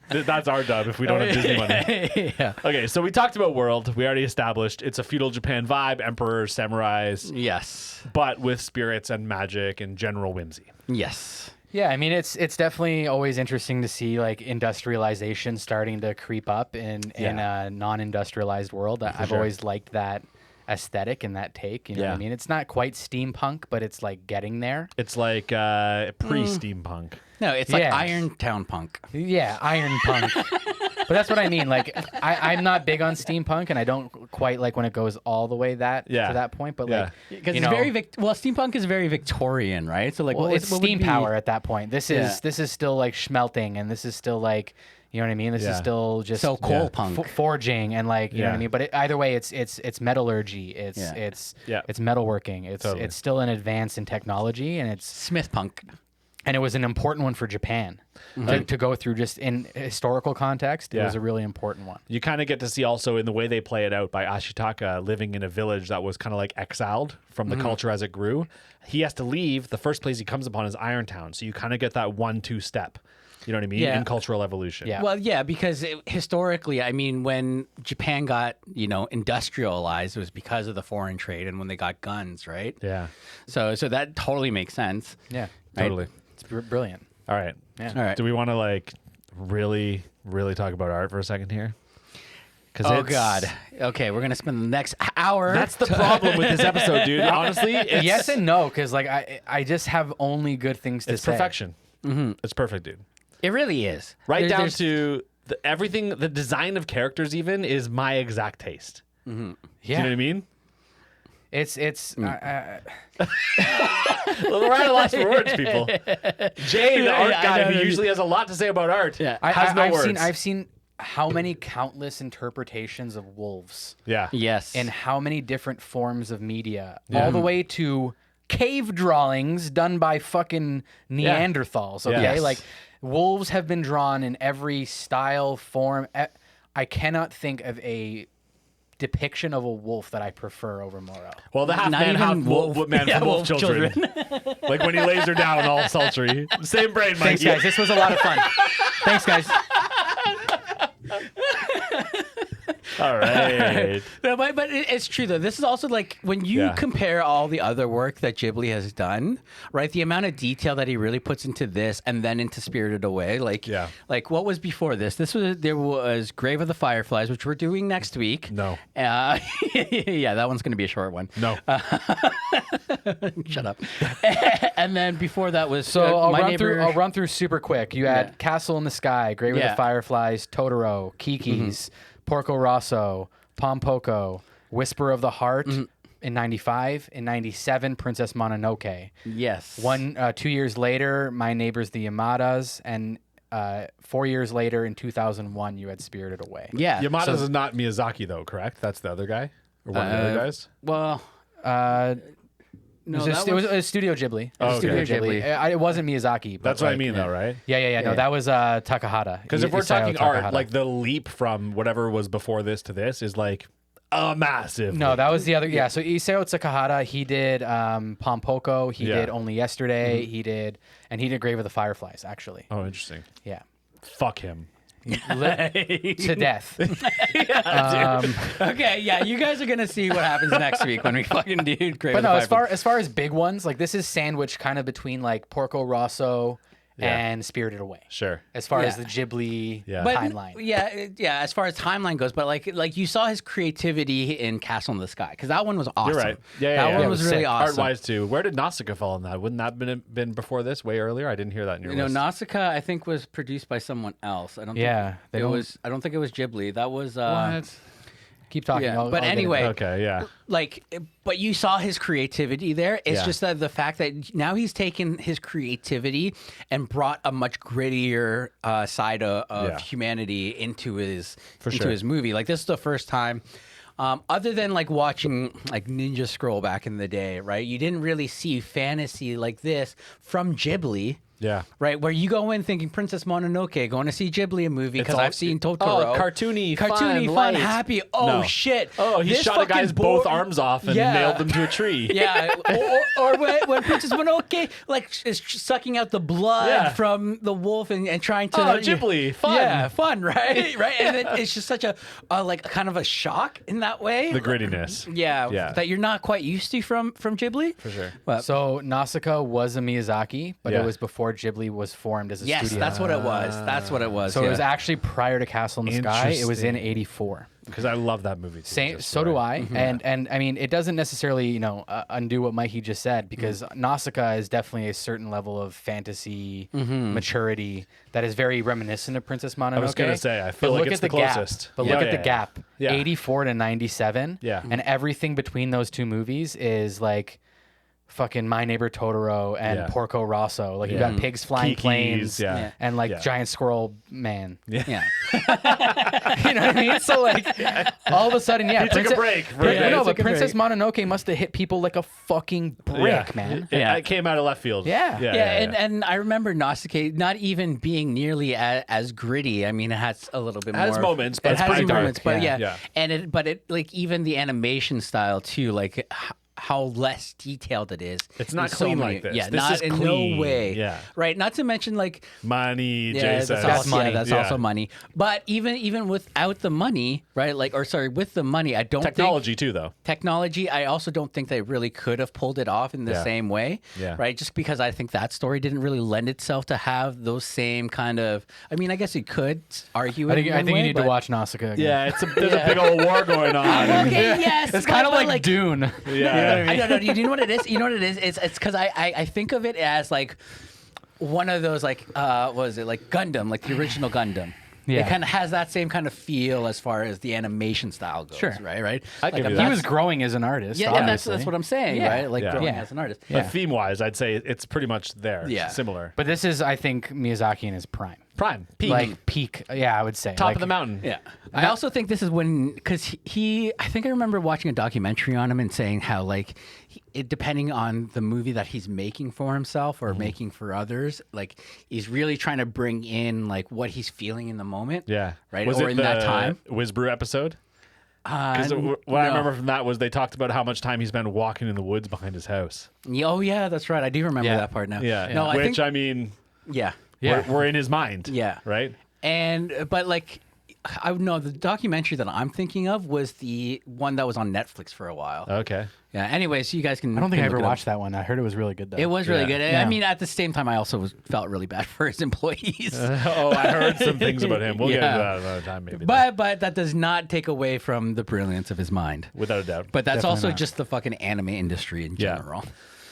A: That's our dub if we don't have Disney money.
B: Yeah.
A: Okay, so we talked about world. We already established it's a feudal Japan vibe, emperors, samurais,
B: Yes.
A: but with spirits and magic and general whimsy.
B: Yes.
C: Yeah, I mean it's definitely always interesting to see like industrialization starting to creep up in a non-industrialized world. I've
A: sure.
C: always liked that aesthetic and that take. You know what
A: Yeah.
C: I mean? It's not quite steampunk, but it's like getting there.
A: It's like pre-steampunk.
B: No, it's like
C: Yeah.
B: Irontown punk.
C: Yeah, iron punk. But that's what I mean. Like I'm not big on steampunk, and I don't quite like when it goes all the way to that point. But
A: Yeah.
C: like
B: Because
C: you
B: it's
C: know,
B: very steampunk is very Victorian, right? So like,
C: well, it's
B: what would
C: steam
B: be-
C: power at that point. This is
B: Yeah.
C: this is still like schmelting, and this is still like, you know what I mean. This
A: Yeah.
C: is still just
B: So coal punk.
C: forging, and like you know what
A: Yeah.
C: I mean. But either way, it's metallurgy. It's
B: Yeah.
C: it's
A: Yeah.
C: it's metalworking. It's
A: Totally.
C: it's still an advance in technology, and
B: Smith punk.
C: it was an important one for Japan to go through. Just in historical context, it
A: Yeah.
C: was a really important one.
A: You kind of get to see also in the way they play it out by Ashitaka living in a village that was kind of like exiled from the culture as it grew. He has to leave. The first place he comes upon is Irontown. So you kind of get that 1-2 step. You know what I mean?
B: Yeah.
A: In cultural evolution.
C: Yeah.
B: Well, yeah, because historically, I mean, when Japan got, industrialized, it was because of the foreign trade and when they got guns, right?
A: Yeah.
B: So that totally makes sense.
C: Yeah,
A: Totally.
C: it's brilliant.
A: All right.
C: Yeah.
B: All right.
A: Do we want to like really, really talk about art for a second here?
B: Oh God. Okay, we're gonna spend the next hour.
A: That's the problem with this episode, dude. Honestly, it's,
C: Yes and no, because like I just have only good things to
A: it's
C: say.
A: perfection. It's perfect, dude.
B: It really is.
A: Right down
B: There's-
A: to everything, the design of characters even is my exact taste.
C: Yeah.
A: Do you know what I mean?
C: It's
A: Well, we're at a loss for words, people. Jay, the art guy, who usually has a lot to say about art, has no words.
C: I've seen how many countless interpretations of wolves.
A: Yeah.
B: Yes.
C: In how many different forms of media, all the way to cave drawings done by fucking Neanderthals. Okay,
A: Yes.
C: like wolves have been drawn in every style, form. I cannot think of a depiction of a wolf that I prefer over Morel.
A: Well, the half
B: Not
A: man, half
B: even
A: wolf man from Wolf
B: wolf
A: Children. Like when he lays her down all sultry. Same brain, Mikey.
C: Thanks, guys. This was a lot of fun. Thanks, guys.
A: All right.
B: No, but it's true though. This is also like when you compare all the other work that Ghibli has done, right? The amount of detail that he really puts into this and then into Spirited Away, like what was before this? There was Grave of the Fireflies, which we're doing next week.
A: No.
B: Yeah, that one's going to be a short one.
A: No.
B: Shut up. And then before that was
C: I'll
B: My
C: run
B: Neighbor.
C: I'll run through super quick. You had Castle in the Sky, Grave of the Fireflies, Totoro, Kiki's, Porco Rosso, Pompoko, Whisper of the Heart in 95, in 97, Princess Mononoke.
B: Yes.
C: 2 years later, My Neighbors the Yamadas, and 4 years later in 2001, you had Spirited Away.
B: Yeah.
A: Yamada's is not Miyazaki, though, correct? That's the other guy? Or one of the other guys?
B: Well,
C: No, it was Studio Ghibli.
A: Oh, okay.
C: Studio Ghibli. It wasn't Miyazaki. But
A: That's what I mean, though, right?
C: Yeah. No, that was Takahata.
A: Because if we're talking art,
C: Takahata.
A: like the leap from whatever was before this to this is like a massive.
C: No, that was the other. Yeah, so Isao Takahata, he did Pompoko. He did Only Yesterday. He did Grave of the Fireflies, actually.
A: Oh, interesting.
C: Yeah.
A: Fuck him.
C: To death.
B: okay, yeah, you guys are gonna see what happens next week when we fucking do Grave
C: But
B: of the
C: no,
B: Fireflies.
C: as far as big ones, like this is sandwiched kind of between like Porco Rosso and Spirited Away.
A: Sure.
C: As far as the Ghibli
B: But
C: timeline.
B: Yeah, as far as timeline goes, but like you saw his creativity in Castle in the Sky because that one was awesome.
A: You're right. Yeah,
B: that one
A: it
B: was
A: was
B: really
A: sick.
B: awesome.
A: Art-wise, too. Where did Nausicaa fall in that? Wouldn't that been before this, way earlier? I didn't hear that in your list.
B: Nausicaa I think was produced by someone else. I don't think it was. I don't think it was Ghibli. That was
A: What?
C: Keep talking.
B: Yeah,
C: I'll
B: but
C: get
B: anyway,
A: Okay, yeah.
B: But you saw his creativity there. It's
A: Yeah.
B: just that the fact that now he's taken his creativity and brought a much grittier side of humanity into his his movie. Like this is the first time. Other than like watching like Ninja Scroll back in the day, right? You didn't really see fantasy like this from Ghibli.
A: Yeah.
B: Right, where you go in thinking Princess Mononoke, going to see Ghibli a movie because I've seen Totoro.
A: Oh, cartoony, fun, light.
B: happy. Oh
A: No.
B: shit!
A: Oh, he
B: This
A: shot a guy's
B: fucking
A: both arms off and nailed them to a tree.
B: Yeah, or when Princess Mononoke like is sucking out the blood from the wolf and trying to.
A: Oh, Ghibli, fun.
B: Yeah, fun, right? Right, and it's just such a like kind of a shock in that way.
A: The grittiness.
B: Yeah, that you're not quite used to from Ghibli.
A: For sure.
B: But,
C: So Nausicaa was a Miyazaki, but it was before Ghibli was formed as a
B: yes,
C: studio.
B: that's what it was. That's what it was.
C: So it was actually prior to Castle in the Sky. It was in
A: Interesting.
C: '84.
A: Because I love that movie, too.
C: Same,
A: just
C: so do
A: right.
C: I. And I mean, it doesn't necessarily, undo what Mikey just said because Nausicaa is definitely a certain level of fantasy maturity that is very reminiscent of Princess Mononoke.
A: I was going to say, I feel
C: But
A: like
C: look
A: it's
C: at
A: the
C: gap.
A: closest.
C: But
A: Yeah.
C: look at
A: Yeah,
C: the gap.
A: yeah.
C: 84 to 97.
A: Yeah.
C: And everything between those two movies is like fucking My Neighbor Totoro and Porco Rosso. Like you got pigs flying
A: Kiki's,
C: planes
A: yeah.
C: and like
A: Yeah.
C: giant squirrel man.
B: yeah.
C: You know what I mean? So like all of a sudden,
A: He took a break. For a
C: No,
A: bit.
C: but Princess Mononoke must have hit people like a fucking brick, man.
A: It came out of left field.
C: Yeah.
B: And I remember Nausicaa not even being nearly as gritty. I mean, it has a little bit
A: It has
B: more
A: moments, but
B: it
A: it's
B: has
A: pretty dark.
B: moments, but
A: Yeah.
B: yeah. And it like even the animation style too, like how less detailed it is.
A: It's not
B: in so
A: clean
B: many-
A: like this.
B: Yeah,
A: This
B: not
A: is
B: in
A: clean.
B: no way.
A: Yeah.
B: Right. Not to mention like
A: Money, Jay
B: yeah,
A: says.
B: that's
C: money.
B: That's
A: Yeah.
B: also money. But even without the money, right? Like, or sorry, with the money, I don't think
A: Technology, too, though.
B: technology, I also don't think they really could have pulled it off in the
A: Yeah.
B: same way.
A: Yeah.
B: Right. Just because I think that story didn't really lend itself to have those same kind of. I mean, I guess you could argue.
C: I
B: it
C: think
B: one
C: you
B: way,
C: need to
B: but-
C: watch Nausicaa again.
A: Yeah, there's a big old war going on.
B: Okay. Yes.
C: It's kind of
B: but
C: like Dune.
A: Yeah.
B: I don't know. You know what it is? You know what it is? It's because I think of it as like one of those like what was it like Gundam, like the original Gundam. It kind of has that same kind of feel as far as the animation style goes.
C: Sure.
B: Right.
A: I give you
C: He
A: that.
C: was growing as an artist.
B: Yeah, and that's what I'm saying,
C: Yeah.
B: right? Like
A: Yeah.
B: growing
C: Yeah.
B: as an artist.
A: But theme-wise, I'd say it's pretty much there.
B: Yeah.
A: Similar.
C: But this is, I think, Miyazaki in his prime.
A: Prime. Peak.
C: Like peak. Yeah, I would say.
A: top
C: like,
A: of the mountain.
B: Yeah. I also think this is when, because I think I remember watching a documentary on him and saying how, like, depending on the movie that he's making for himself or making for others, like, he's really trying to bring in, like, what he's feeling in the moment.
A: Yeah.
B: Right.
A: Was
B: or
A: it
B: in
A: the
B: that time.
A: Whizbrew episode? Because what I remember from that was they talked about how much time he spent walking in the woods behind his house.
B: Oh, yeah, that's right. I do remember
C: Yeah.
B: that part now.
A: Yeah.
B: No, I
A: Which,
B: think,
A: I mean,
B: yeah.
A: we're in his mind.
B: Yeah.
A: Right?
B: But like, I know the documentary that I'm thinking of was the one that was on Netflix for a while.
A: Okay.
B: Yeah. Anyways, you guys can.
C: I don't think I
B: can
C: ever
B: look it up.
C: watched that one. I heard it was really good, though.
B: It was really
A: Yeah.
B: good.
C: Yeah.
B: I mean, at the same time, I also felt really bad for his employees.
A: Oh, I heard some things about him. We'll get
B: Yeah.
A: into that another time, maybe.
B: But that does not take away from the brilliance of his mind.
A: Without a doubt.
B: But that's
C: Definitely
B: also
C: not.
B: just the fucking anime industry in
A: Yeah.
B: general.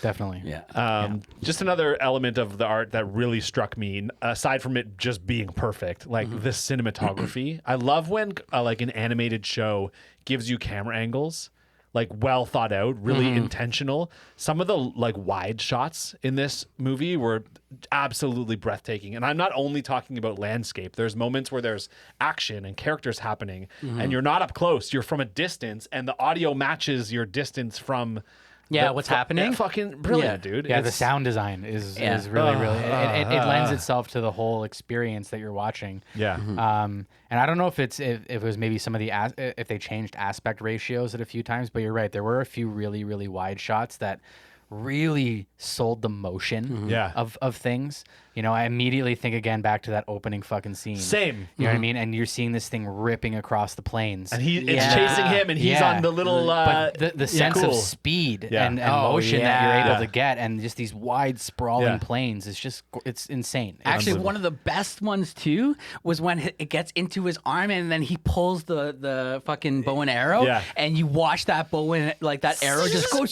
C: Definitely.
B: Yeah.
A: Just another element of the art that really struck me, aside from it just being perfect, like the cinematography. I love when like an animated show gives you camera angles, like well thought out, really intentional. Some of the like wide shots in this movie were absolutely breathtaking. And I'm not only talking about landscape. There's moments where there's action and characters happening, and you're not up close. You're from a distance, and the audio matches your distance from.
B: Yeah, what's happening?
A: Fucking brilliant, dude.
C: Yeah, the
A: It's-
C: sound design is
B: Yeah.
C: really it lends itself to the whole experience that you're watching.
A: Yeah.
C: And I don't know if it was maybe some of the if they changed aspect ratios at a few times, but you're right. There were a few really wide shots that really sold the motion
A: Yeah.
C: of things. You know, I immediately think again back to that opening fucking scene.
A: Same.
C: You know what I mean? And you're seeing this thing ripping across the plains.
A: And it's
B: Yeah.
A: chasing him, and he's
C: Yeah.
A: on the little.
C: But the sense
A: cool.
C: of speed
A: Yeah.
C: and
B: Oh,
C: motion that you're
B: yeah.
C: able to get, and just these wide sprawling
A: Yeah.
C: plains is just it's insane.
B: Actually, one of the best ones too was when it gets into his arm and then he pulls the fucking bow and arrow,
A: Yeah.
B: and you watch that bow and like that arrow just go.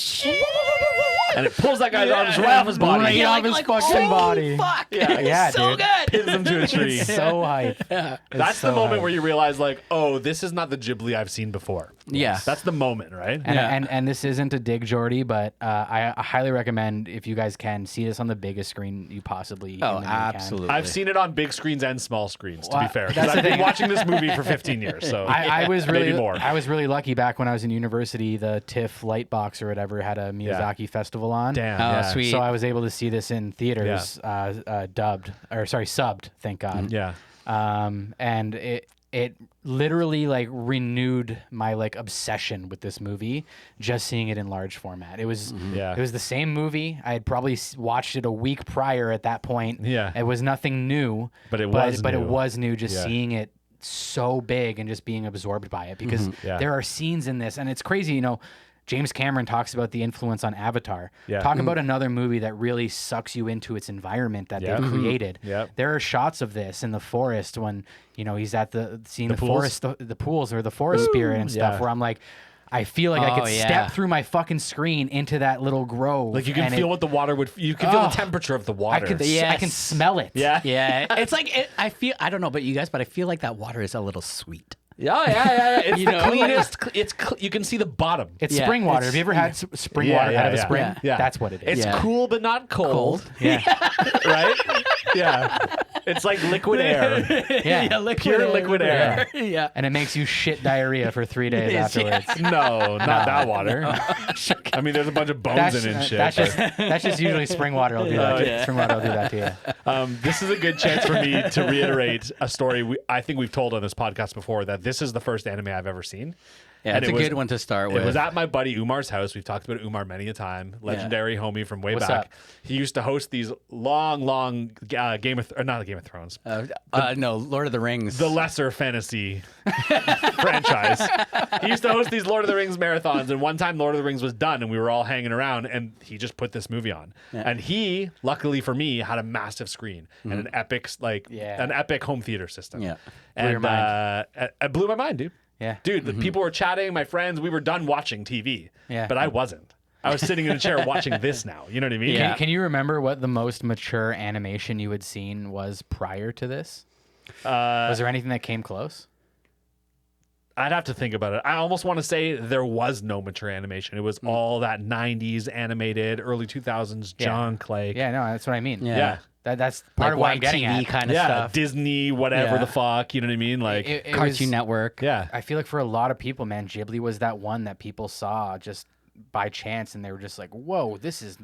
A: and it pulls that guy's arms right off his body.
C: Right off his fucking
B: holy
C: body.
B: Fuck.
C: Yeah,
B: so
C: dude.
B: good.
A: Pins him to a tree.
C: so hype.
A: That's the moment where you realize, like, oh, this is not the Ghibli I've seen before.
B: Yeah.
A: That's the moment, right?
C: And,
B: Yeah.
C: and this isn't a dig, Jordy, but I highly recommend if you guys can see this on the biggest screen you possibly
B: Oh,
C: humanly can.
B: absolutely.
A: I've seen it on big screens and small screens, to be
C: Well,
A: fair.
C: that's
A: Because
C: the
A: I've been
C: thing.
A: watching this movie for 15 years, so
C: I was
A: maybe
C: really
A: more.
C: I was really lucky back when I was in university. The TIFF Lightbox or whatever had a Miyazaki festival on.
A: Damn.
B: Oh,
A: yeah.
B: sweet.
C: So I was able to see this in theaters, subbed. Thank God.
A: Yeah.
C: And it literally like renewed my like obsession with this movie, just seeing it in large format. It was
A: Yeah.
C: it was the same movie. I had probably watched it a week prior at that point.
A: Yeah.
C: It was nothing new,
A: But it was
C: but
A: new.
C: it was new just
A: Yeah.
C: seeing it so big and just being absorbed by it because
A: Yeah.
C: there are scenes in this and it's crazy, you know. James Cameron talks about the influence on Avatar.
A: Yeah.
C: Talk about another movie that really sucks you into its environment that
A: Yeah.
C: they've created.
A: Yep.
C: There are shots of this in the forest when, you know, he's at seeing the
A: pools?
C: forest, the pools or the forest spirit and stuff
A: Yeah.
C: where I'm like, I feel like I
B: Oh,
C: could
B: yeah.
C: step through my fucking screen into that little grove.
A: Like you can
C: and
A: feel what the water would. You can feel
C: Oh.
A: the temperature of the
C: I
A: water.
C: can, I
B: Yes.
C: can smell it.
A: Yeah.
B: Yeah, it's like I don't know about you guys, but I feel like that water is a little sweet.
A: Yeah. It's
B: You
A: the
B: know,
A: cleanest. You can see the bottom.
C: It's
B: Yeah,
C: spring water.
B: it's-
C: Have you ever had spring
A: Yeah,
C: water
A: yeah,
C: out of a
A: yeah.
C: spring?
A: Yeah.
C: That's what it is.
A: It's
B: Yeah.
A: cool but not cold.
C: Yeah.
A: Right? Yeah. It's like liquid air.
C: Yeah.
A: Pure liquid air.
B: Yeah.
C: And it makes you shit diarrhea for 3 days
B: Yes, yeah.
C: afterwards.
A: No, not that water. I mean, there's a bunch of bones in it and shit.
C: That's just usually spring water will do that. to you. Spring water will do that to you.
A: This is a good chance for me to reiterate a story I think we've told on this podcast before, that this is the first anime I've ever seen.
B: Yeah,
A: And
B: it's
A: it
B: a
A: was-
B: good one to start
A: It
B: with.
A: was at my buddy Umar's house. We've talked about Umar many a time. Legendary homie from way
C: What's
A: back.
C: up?
A: He used to host these long not Game of Thrones,
B: no, Lord of the Rings.
A: the lesser fantasy franchise. He used to host these Lord of the Rings marathons, and one time Lord of the Rings was done, and we were all hanging around, and he just put this movie on. And he, luckily for me, had a massive screen and an epic an epic home theater system.
B: Yeah.
C: Blew your
A: And it blew my mind, dude.
C: Yeah.
A: Dude, the people were chatting, my friends, we were done watching TV.
C: Yeah.
A: But I wasn't. I was sitting in a chair watching this now. You know what I mean?
B: Yeah.
C: Can you remember what the most mature animation you had seen was prior to this? Was there anything that came close?
A: I'd have to think about it. I almost want to say there was no mature animation. It was all that 90s animated, early 2000s junk. Like,
C: Yeah, no, that's what I mean.
A: yeah.
C: That's part
B: Like
C: of what
B: white
C: I'm getting
B: TV
C: at.
B: kind of
A: Yeah,
B: stuff.
A: Disney, whatever
B: Yeah.
A: the fuck, you know what I mean? Like,
C: It was-
B: Cartoon Network.
A: yeah.
C: I feel like for a lot of people, man, Ghibli was that one that people saw just by chance, and they were just like, "Whoa, this is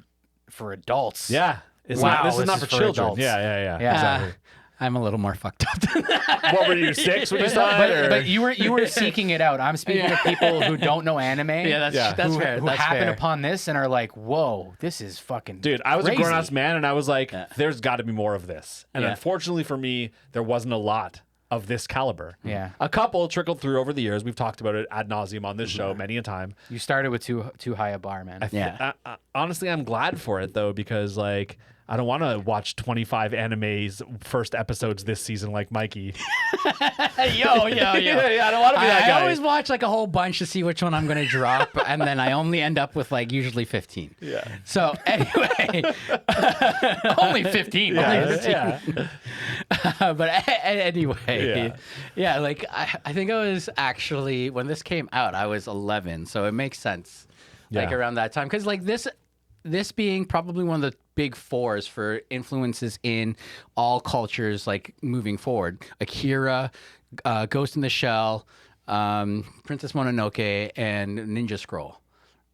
C: for adults."
A: Yeah. It's
C: Wow,
A: not, this is
C: this
A: not
C: is
A: for
C: for
A: children.
C: adults.
A: Yeah.
C: Yeah.
A: Exactly.
B: I'm a little more fucked up than that.
A: What were you, 6 when you saw it? Or?
C: But you were seeking it out. I'm speaking of people who don't know anime.
B: Yeah, that's
C: who,
B: fair.
C: Who
B: That's
C: happen
B: fair.
C: upon this and are like, "Whoa, this is fucking
A: Dude, I was
C: crazy.
A: a grown-ass man, and I was like, there's got to be more of this. And
B: Yeah.
A: unfortunately for me, there wasn't a lot of this caliber.
C: Yeah.
A: A couple trickled through over the years. We've talked about it ad nauseum on this show many a time.
C: You started with too high a bar, man.
B: Yeah.
A: Honestly, I'm glad for it, though, because, like, I don't want to watch 25 anime's first episodes this season like Mikey.
B: Yo.
A: yeah, I don't want to be that
B: I
A: guy.
B: always watch like a whole bunch to see which one I'm going to drop, and then I only end up with like usually 15.
A: Yeah.
B: So anyway,
C: Only 15.
A: Yeah.
B: but anyway,
A: Yeah.
B: yeah, like I think I was actually when this came out, I was 11, so it makes sense, like
A: Yeah.
B: around that time, because like this being probably one of the big fours for influences in all cultures, like moving forward, Akira, Ghost in the Shell, Princess Mononoke, and Ninja Scroll.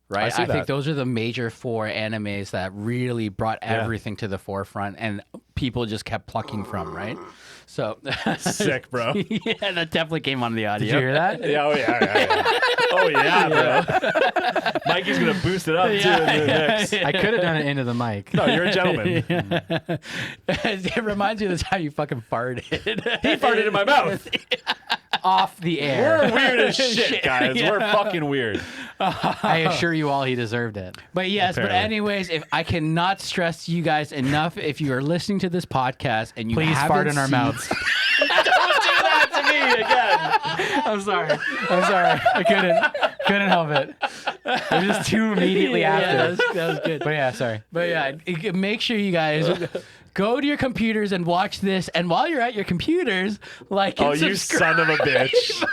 B: Right,
A: see
B: I think
A: that.
B: those are the major 4 animes that really brought everything to the forefront, and people just kept plucking from. Right, so
A: Sick, bro.
B: yeah, that definitely came on the audio.
C: Did you hear that?
A: Yeah, oh yeah, bro. Mikey's gonna boost it up too in the mix.
C: I could have done it into the mic.
A: No, you're a gentleman.
B: It reminds me of the time you fucking farted.
A: He farted in my mouth.
C: Off the air.
A: We're weird as shit, guys. We're fucking weird.
C: I assure you all he deserved it.
B: But yes,
A: Apparently.
B: but anyways, if I cannot stress to you guys enough, if you are listening to this podcast and you
C: Please
B: haven't
C: fart in our
B: seen-
C: mouths.
A: Don't do that to me again.
C: I'm sorry. I couldn't help it. It was just too immediately
B: Yeah,
C: after.
B: that was good.
C: But yeah, sorry.
B: But yeah, make sure you guys go to your computers and watch this. And while you're at your computers, like and
A: Oh, you
B: subscribe.
A: son of a bitch.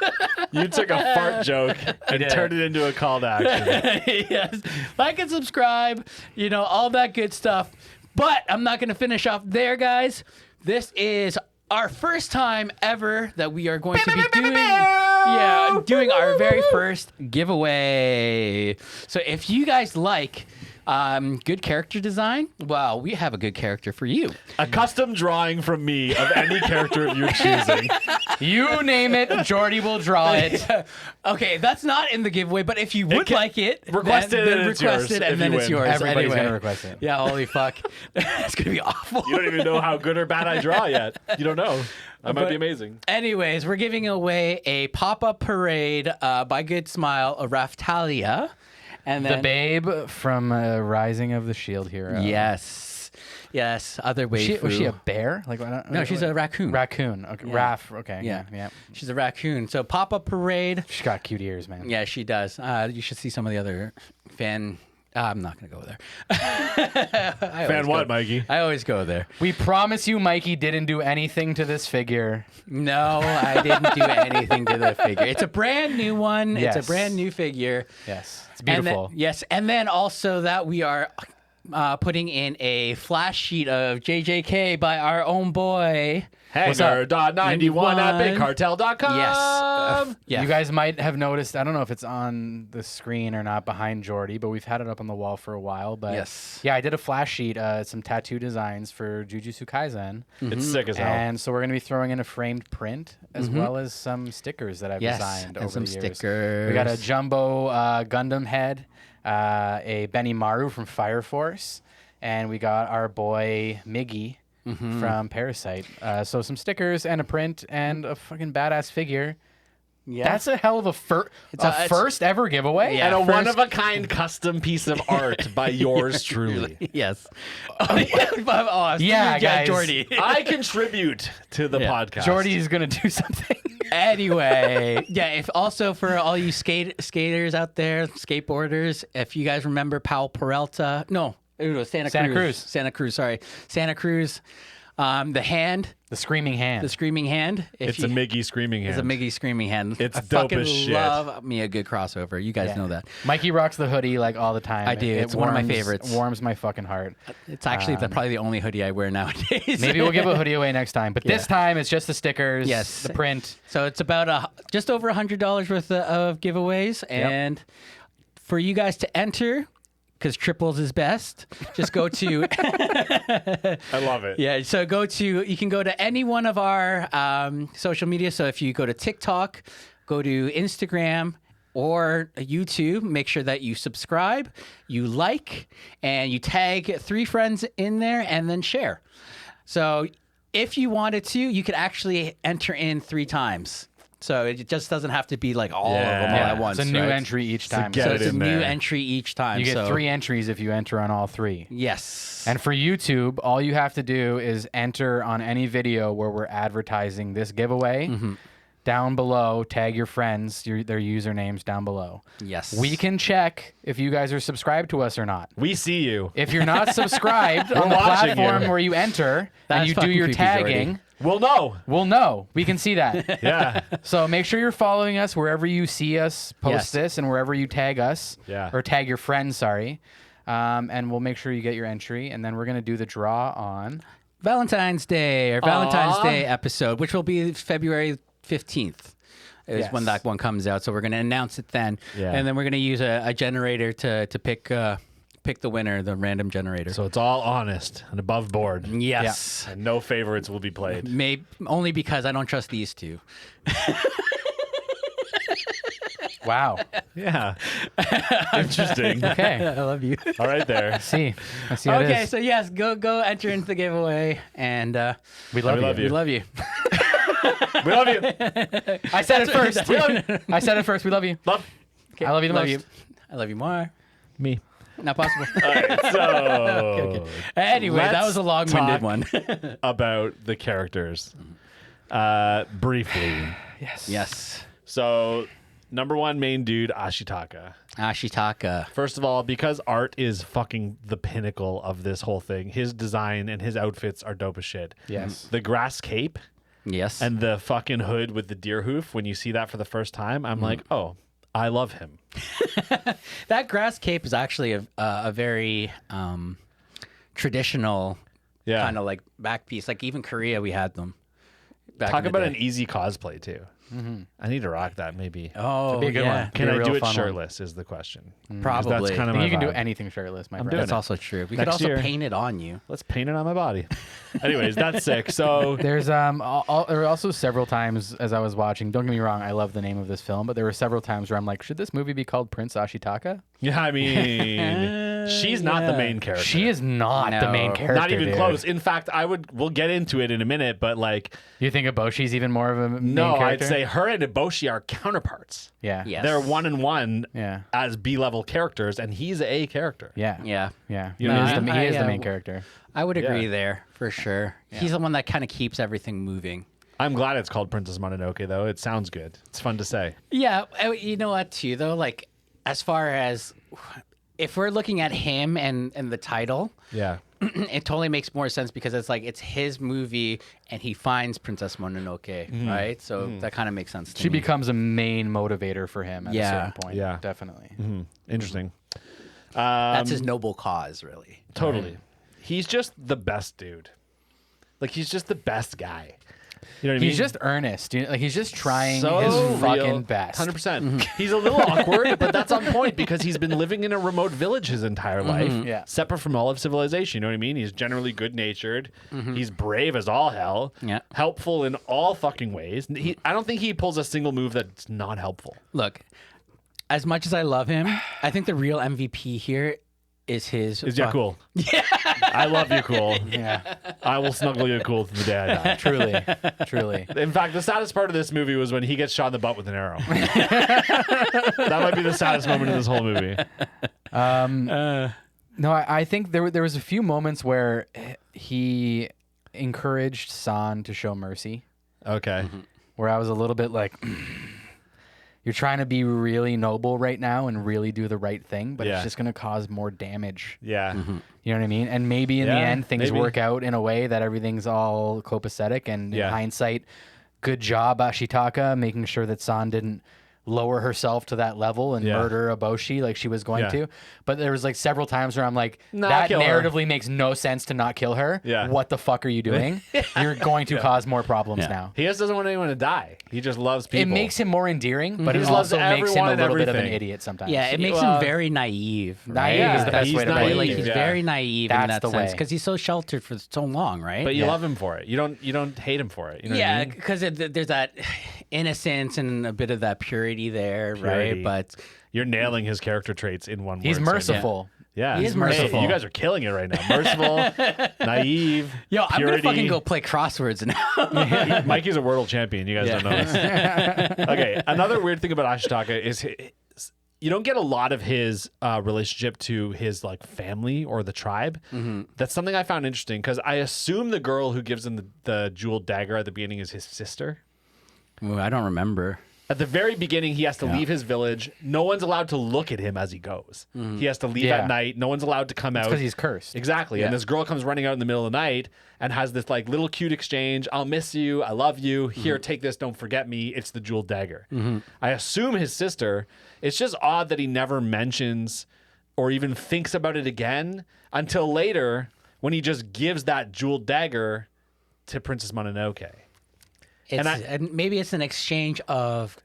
A: You took a fart joke and
C: did.
A: turned it into a call to action.
B: Yes, like and subscribe. You know all that good stuff. But I'm not going to finish off there, guys. This is our first time ever that we are going to be doing our very first giveaway. So if you guys like good character design, well, we have a good character for you.
A: A custom drawing from me of any character of your choosing.
C: You name it, Jordy will draw it.
B: Okay, that's not in the giveaway, but if you would like it,
A: request it
B: then
A: and it's
B: request
A: yours
B: it, and
A: if
B: then
A: you
B: it's
A: win.
B: yours.
C: Everybody's
B: anyway.
C: gonna request it.
B: Yeah, holy fuck. It's going to be awful.
A: You don't even know how good or bad I draw yet. You don't know. That might be amazing.
B: Anyways, we're giving away a pop-up parade by Good Smile, a Raftalia. And
C: The
B: then,
C: babe from Rising of the Shield Hero.
B: Yes. Other way.
C: Was she a bear? Like I don't,
B: No, she's a raccoon.
C: Raccoon. Okay.
B: Yeah.
C: Raph. Okay.
B: Yeah.
C: Yeah.
B: She's a raccoon. So pop-up parade.
C: She's got cute ears, man.
B: Yeah, she does. You should see some of the other fan. I'm not going to go there.
A: Fan what, Mikey?
B: I always go there.
C: We promise you, Mikey didn't do anything to this figure.
B: No, I didn't do anything to the figure. It's a brand new one.
C: Yes.
B: It's a brand new figure.
C: Yes. It's
B: And
C: beautiful.
B: then, yes, and then also that we are putting in a flash sheet of JJK by our own boy.
A: Hanger.91 at bigcartel.com.
B: Yes. Yeah.
C: You guys might have noticed, I don't know if it's on the screen or not behind Jordy, but we've had it up on the wall for a while. But
B: Yes.
C: yeah, I did a flash sheet, some tattoo designs for Jujutsu Kaisen.
A: It's sick as hell.
C: And so we're going to be throwing in a framed print as well as some stickers that I've
B: Yes,
C: designed
B: and
C: over
B: some
C: the years.
B: stickers.
C: We got a jumbo Gundam head, a Benimaru from Fire Force, and we got our boy Miggy from Parasite. So some stickers and a print and a fucking badass figure.
B: Yeah.
C: That's a hell of a,
B: it's-
C: first ever giveaway.
B: Yeah.
A: And a
B: first-
A: one-of-a-kind custom piece of art by yours truly.
B: Yes. Oh,
C: Yeah,
B: Jack
C: guys.
B: Jordy.
A: I contribute to the podcast.
C: Jordy's going to do something.
B: Anyway, yeah. If also for all you skaters out there, skateboarders, if you guys remember Powell Peralta, no, it was Santa
C: Santa
B: Cruz.
C: Cruz.
B: Santa Cruz. Sorry, Santa Cruz. The hand.
C: The screaming hand.
B: The screaming hand.
A: It's a Miggy screaming hand.
B: It's a Miggy screaming hand.
A: It's
B: I
A: dope
B: fucking
A: as shit.
B: love me a good crossover. You guys know that.
C: Mikey rocks the hoodie like all the time.
B: I do. It's one of my favorites.
C: Warms my fucking heart.
B: It's actually probably the only hoodie I wear nowadays.
C: Maybe we'll give a hoodie away next time, but this time it's just the stickers.
B: Yes.
C: The print.
B: So it's about just over $100 worth of giveaways, and for you guys to enter, because triples is best, just go to
A: I love it.
B: yeah. So you can go to any one of our social media. So if you go to TikTok, go to Instagram or YouTube, make sure that you subscribe, you like, and you tag 3 friends in there, and then share. So if you wanted to, you could actually enter in 3 times. So it just doesn't have to be like all of them all at once.
C: It's a new
B: right?
C: entry each time.
A: get
B: So
A: it
B: it's a
A: in
B: new
A: there.
B: entry each time.
C: You get
B: so,
C: 3 entries if you enter on all 3.
B: Yes.
C: And for YouTube, all you have to do is enter on any video where we're advertising this giveaway. Down below, tag your friends, their usernames down below.
B: Yes.
C: We can check if you guys are subscribed to us or not.
A: We see you.
C: If you're not subscribed on the
A: watching
C: platform
A: you.
C: where you enter
B: That's
C: and you do
B: fucking
C: your
B: creepy, Jordy.
C: tagging,
A: We'll know.
C: we'll know. We can see that.
A: Yeah.
C: So make sure you're following us wherever you see us post
B: Yes.
C: this and wherever you tag us.
A: Yeah.
C: Or tag your friends, sorry. And we'll make sure you get your entry. And then we're going to do the draw on...
B: Valentine's Day or Valentine's Day episode, which will be February 15th. Is when that one comes out. So we're going to announce it then.
A: Yeah.
B: And then we're going to use a generator to pick the winner, the random generator.
A: So it's all honest and above board.
B: yes.
A: And no favorites will be played.
B: Maybe only because I don't trust these 2.
C: Wow.
A: Yeah. Interesting.
C: Okay.
B: I love you.
A: All right there.
C: I see how it
B: Okay,
C: is.
B: so yes, go enter into the giveaway, and
C: We love
A: We
C: you.
A: love
B: we love you.
A: We love you.
C: I said it first. We love you. I said it first. We love you.
A: Love.
C: I love you the
B: Love
C: most.
B: you. I love you more.
A: Me.
B: Not possible.
A: All right. So
B: Anyway, that
A: Let's
B: was a long-winded
A: talk
B: one.
A: about the characters. Briefly.
B: Yes.
A: So, number 1 main dude, Ashitaka.
B: Ashitaka.
A: First of all, because art is fucking the pinnacle of this whole thing, his design and his outfits are dope as shit.
C: Yes.
A: The grass cape
B: Yes.
A: and the fucking hood with the deer hoof, when you see that for the first time, I'm like, oh, I love him.
B: that grass cape is actually a very traditional
A: Yeah.
B: kind of like back piece. Like even Korea, we had them. Back
A: Talk
B: in the
A: about
B: day.
A: an easy cosplay, too. I need to rock that, maybe.
B: Oh,
C: be a good
B: yeah.
C: one.
A: Can
C: Be a
A: I
C: real
A: do it
C: fun one.
A: shirtless is the question. 'Cause
B: Probably.
A: That's kind
C: I
A: of
C: think
A: my
C: you can do
A: vibe.
C: anything shirtless, my friend.
A: doing
B: That's
A: it.
B: also true. We could
A: Next
B: also
A: year.
B: paint it on you.
A: Let's paint it on my body. Anyways, that's sick. So
C: There's there were also several times as I was watching. Don't get me wrong, I love the name of this film, but there were several times where I'm like, should this movie be called Prince Ashitaka?
A: yeah, I mean, she's not the main character.
C: She is not the main
B: No.
C: character.
A: not even
C: dude.
A: close. In fact, we'll get into it in a minute, but like,
C: You think Eboshi's even more of a main
A: no, I'd
C: character?
A: say her and Eboshi are counterparts.
C: Yeah.
B: Yes.
A: They're 1 and 1
C: Yeah.
A: as B-level characters, and he's a character.
C: Yeah.
B: Yeah.
C: Yeah.
A: You know what I mean?
C: He is the
B: I-
C: main character.
B: I would agree
A: Yeah.
B: there for sure. He's the one that kind of keeps everything moving.
A: I'm glad it's called Princess Mononoke, though. It sounds good. It's fun to say.
B: Yeah, you know what too though, like as far as if we're looking at him and the title,
A: Yeah.
B: it totally makes more sense because it's his movie and he finds Princess Mononoke, right? So that kind of makes sense to
C: She
B: me.
C: becomes a main motivator for him at a
B: Yeah.
C: certain point.
A: Yeah.
C: Definitely.
A: Interesting.
B: That's his noble cause, really.
A: Totally. He's just the best dude. Like, he's just the best guy. You know what I mean?
C: He's just earnest. Like he's just trying
A: so
C: his
A: real.
C: fucking best.
A: 100%. He's a little awkward, but that's on point because he's been living in a remote village his entire life,
C: Yeah.
A: separate from all of civilization. You know what I mean? He's generally good-natured. He's brave as all hell.
B: Yeah.
A: Helpful in all fucking ways. I don't think he pulls a single move that's not helpful.
B: Look, as much as I love him, I think the real MVP here is his.
A: Is Yakul. Yeah. I love Yakul.
C: Yeah.
A: I will snuggle Yakul to the day I die.
C: Truly. Truly.
A: In fact, the saddest part of this movie was when he gets shot in the butt with an arrow. That might be the saddest moment of this whole movie.
C: No, I think there was a few moments where he encouraged San to show mercy,
A: Okay.
C: where I was a little bit like, you're trying to be really noble right now and really do the right thing, but
A: Yeah.
C: it's just going to cause more damage.
A: Yeah.
C: You know what I mean? And maybe in the
A: Yeah,
C: end, things
A: maybe.
C: work out in a way that everything's all copacetic. And in hindsight, good job, Ashitaka, making sure that San didn't lower herself to that level and murder Eboshi like she was going to. But there was like several times where I'm like, that
A: kill her.
C: narratively makes no sense to not kill her.
A: Yeah.
C: What the fuck are you doing? You're going to cause more problems now.
A: He just doesn't want anyone to die. He just loves people.
C: It makes him more endearing, but
A: He
C: it
A: just loves
C: also makes him a
A: everyone and
C: little bit of an
A: everything.
C: idiot sometimes.
B: Yeah, it makes him very naive. Right?
C: Naive is the best
A: he's
C: way to put it.
A: naive.
B: Like he's
A: Yeah.
B: very naive in
C: That's
B: that
C: the
B: sense
C: way.
B: because he's so sheltered for so long, right?
A: But you love him for it. You don't hate him for it. You know what I
B: yeah,
A: mean?
B: because there's that innocence and a bit of that purity there,
A: Purity.
B: right? But
A: You're nailing his character traits in one word.
C: He's merciful.
A: Yeah,
B: He is
A: Hey,
B: merciful.
A: you guys are killing it right now. Merciful, naive.
B: yo, I'm gonna
A: purity.
B: fucking go play crosswords now.
A: Mikey's a Wordle champion. You guys don't know this. Okay, another weird thing about Ashitaka is you don't get a lot of his relationship to his like family or the tribe. That's something I found interesting because I assume the girl who gives him the jeweled dagger at the beginning is his sister.
B: Ooh, I don't remember.
A: At the very beginning, he has to leave his village. No one's allowed to look at him as he goes. He has to leave
C: Yeah.
A: at night. No one's allowed to come out.
C: Because he's cursed.
A: Exactly. And this girl comes running out in the middle of the night and has this like little cute exchange. I'll miss you. I love you. Here, take this. Don't forget me. It's the jeweled dagger. I assume his sister. It's just odd that he never mentions or even thinks about it again until later when he just gives that jeweled dagger to Princess Mononoke.
B: And maybe it's an exchange of,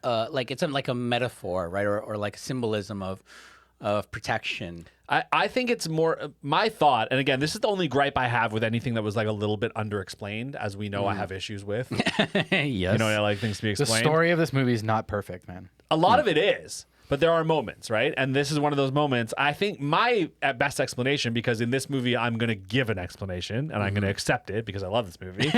B: like it's like a metaphor, right, or like a symbolism of protection.
A: I think it's more my thought, and again, this is the only gripe I have with anything that was like a little bit underexplained, as we know I have issues with.
B: Yes.
A: You know, I like things to be
C: The
A: explained.
C: story of this movie is not perfect, man.
A: A lot of it is, but there are moments, right? And this is one of those moments. I think my at best explanation, because in this movie I'm going to give an explanation and I'm going to accept it because I love this movie,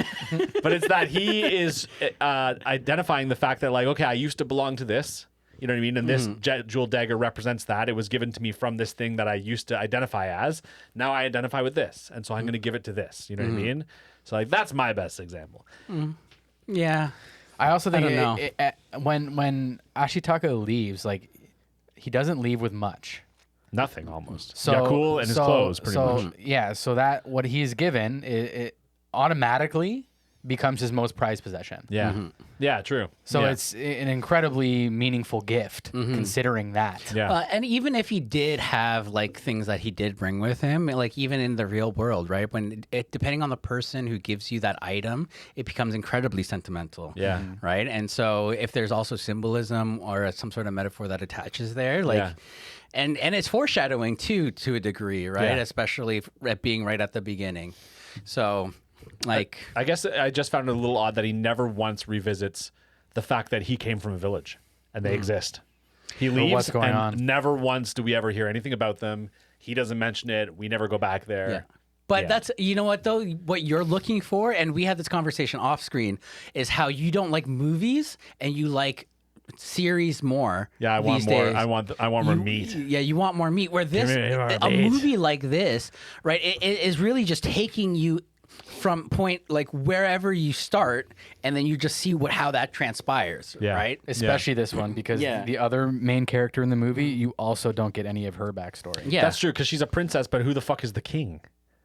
A: but it's that he is identifying the fact that like, okay, I used to belong to this. You know what I mean? And this jeweled dagger represents that. It was given to me from this thing that I used to identify as. Now I identify with this. And so I'm going to give it to this. You know what I mean? So like that's my best example.
B: Yeah.
C: I also think
B: don't know.
C: When Ashitaka leaves, like he doesn't leave with much.
A: Nothing almost.
C: So
A: Yakul and his clothes pretty much.
C: Yeah, so that what he's given it automatically becomes his most prized possession.
A: Yeah. Yeah, true.
C: So
A: Yeah.
C: it's an incredibly meaningful gift considering that.
A: Yeah.
B: And even if he did have like things that he did bring with him, like even in the real world, right? When depending on the person who gives you that item, it becomes incredibly sentimental.
A: Yeah.
B: Right. And so if there's also symbolism or some sort of metaphor that attaches there, like,
A: Yeah.
B: and it's foreshadowing too, to a degree, right?
A: Yeah.
B: Especially at being right at the beginning. So, like,
A: I guess I just found it a little odd that he never once revisits the fact that he came from a village and they exist. He leaves
C: what's going
A: and
C: on.
A: never once do we ever hear anything about them. He doesn't mention it. We never go back there.
B: yeah. But
A: Yeah.
B: that's, you know what, though? What you're looking for, and we had this conversation off screen, is how you don't like movies and you like series more.
A: Yeah, I want
B: these
A: more.
B: days.
A: I want more meat.
B: Yeah, you want more meat. Where this,
A: Give me more
B: a
A: meat.
B: movie like this, right, it is really just taking you from point like wherever you start, and then you just see how that transpires,
A: Yeah.
B: right?
C: Especially this one because
B: Yeah.
C: the other main character in the movie, you also don't get any of her backstory.
B: Yeah,
A: That's true because she's a princess, but who the fuck is the king?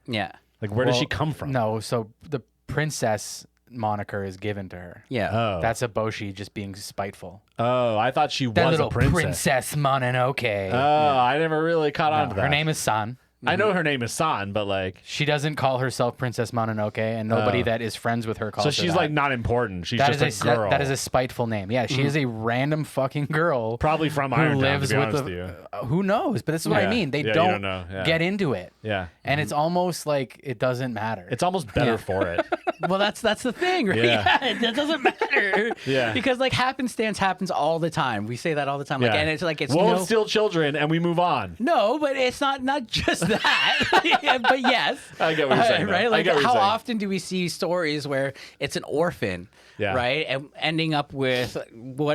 B: Yeah,
A: Like, where does
C: Well,
A: she come from?
C: No, so the princess moniker is given to her.
B: yeah.
A: Oh.
C: That's a Boshi just being spiteful.
A: Oh, I thought she
C: That
A: was
C: little
A: a princess.
C: Princess Mononoke.
A: Oh, I never really caught on to that.
C: Her name is San.
A: I know her name is San, but like,
C: She doesn't call herself Princess Mononoke, and nobody that is friends with her calls
A: so
C: her
A: she's
C: that.
A: like not important. She's
C: That
A: just
C: is
A: a girl.
C: that is a spiteful name. Yeah, she is a random fucking girl
A: probably from
C: who
A: Irontown,
C: lives
A: to be
C: with
A: honest
C: the.
A: with you.
C: Who knows? But this is what
A: Yeah.
C: I mean. They
A: Yeah, you
C: don't,
A: don't know. Yeah.
C: get into it,
A: Yeah.
C: and it's almost like it doesn't matter.
A: It's almost better for it.
B: Well, that's the thing, right?
A: Yeah.
B: Yeah, that doesn't matter.
A: Yeah.
B: because like happenstance happens all the time. We say that all the time. Like,
A: Yeah.
B: and it's like it's
A: Wolves
B: no,
A: steal children, and we move on.
B: no, but it's not just that. Yeah, but yes.
A: I get what you're saying, though.
B: Right?
A: I
B: Like,
A: get what you're
B: how
A: saying.
B: often do we see stories where it's an orphan,
A: Yeah.
B: right? And ending up with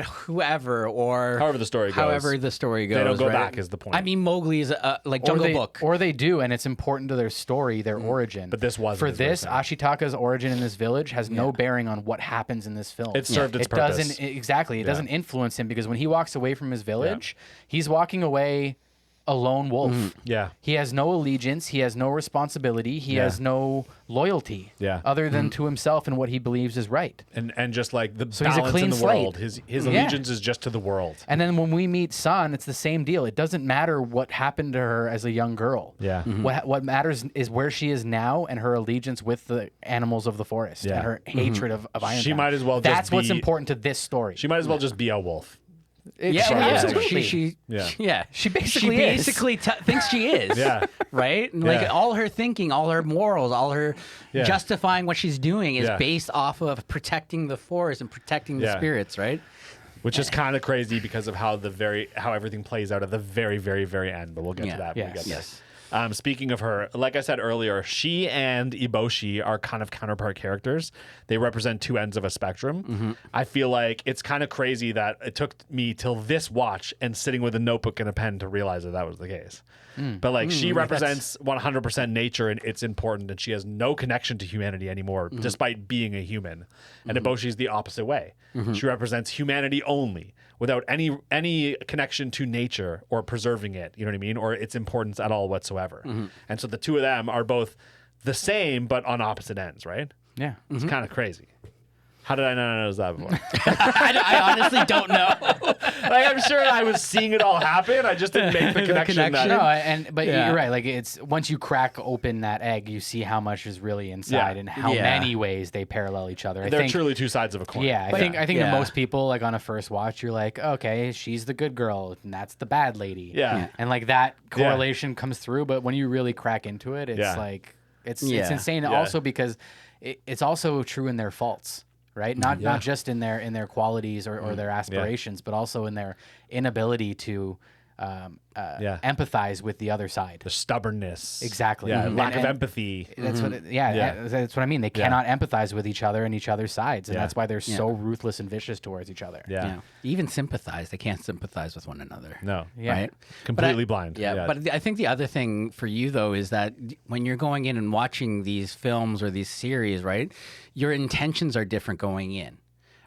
B: whoever or
A: However the story goes.
B: However the story goes.
A: They don't go
B: right?
A: back is the point.
B: I mean, Mowgli is like Jungle Book.
C: Or they do, and it's important to their story, their origin.
A: But this wasn't
C: For
A: his
C: this,
A: origin.
C: Ashitaka's origin in this village has no bearing on what happens in this film.
A: It served its
C: it
A: purpose.
C: doesn't exactly. It doesn't influence him because when he walks away from his village, he's walking away a lone wolf.
A: Yeah.
C: He has no allegiance. He has no responsibility. He
A: Yeah.
C: has no loyalty.
A: Yeah.
C: Other than to himself and what he believes is right.
A: And just like the
C: he's a
A: balance
C: clean
A: in the
C: slate.
A: world. His allegiance is just to the world.
C: And then when we meet Sun, it's the same deal. It doesn't matter what happened to her as a young girl.
A: Yeah.
C: What matters is where she is now and her allegiance with the animals of the forest
A: Yeah.
C: and her hatred of Iron.
A: She might as well just
C: That's what's
A: be-
C: important to this story.
A: She might as well just be a wolf.
C: Absolutely.
B: She
C: basically
B: she
C: is.
B: basically thinks she is.
A: Yeah.
B: Right? And
A: Yeah.
B: like all her thinking, all her morals, all her
A: Yeah.
B: justifying what she's doing is
A: Yeah.
B: based off of protecting the forest and protecting the
A: Yeah.
B: spirits, right?
A: Which is kind of crazy because of how everything plays out at the very, very, very end. But we'll get to that when we get there.
B: Yes.
A: Speaking of her, like I said earlier, she and Iboshi are kind of counterpart characters. They represent two ends of a spectrum. I feel like it's kind of crazy that it took me till this watch and sitting with a notebook and a pen to realize that was the case. But like she represents 100% nature and it's important, and she has no connection to humanity anymore, despite being a human. And Iboshi's the opposite way. She represents humanity only, without any connection to nature or preserving it. You know what I mean? Or its importance at all whatsoever. And so the two of them are both the same, but on opposite ends, right?
C: Yeah.
A: It's kind of crazy. How did I not notice that before?
B: I honestly don't know.
A: Like, I'm sure I was seeing it all happen. I just didn't make the connection.
B: connection.
A: That,
C: But
B: Yeah.
C: you're right. Like it's once you crack open that egg, you see how much is really inside
A: Yeah.
C: and how
B: Yeah.
C: many ways they parallel each other. I
A: they're
C: think,
A: truly two sides of a coin.
C: Yeah, I think to
B: Yeah.
C: most people, like on a first watch, you're like, okay, she's the good girl and that's the bad lady.
A: Yeah.
C: And like that correlation comes through, but when you really crack into it, it's
A: Yeah.
C: like it's
B: Yeah.
C: insane.
A: Yeah.
C: Also because it's also true in their faults. Right, not just in their qualities or their aspirations, but also in their inability to empathize with the other side.
A: The stubbornness.
C: Exactly.
A: Yeah.
C: Mhm.
A: Lack of
C: And-
A: empathy.
C: That's what.
A: Yeah.
C: That's what I mean. They cannot empathize with each other and each other's sides, and
A: Yeah.
C: that's why they're so ruthless and vicious towards each other.
A: Yeah.
B: Yeah. Even sympathize. They can't sympathize with one another.
A: No.
C: Yeah.
B: Right?
A: Completely
B: But
A: blind.
B: But I think the other thing for you though is that when you're going in and watching these films or these series, right, your intentions are different going in.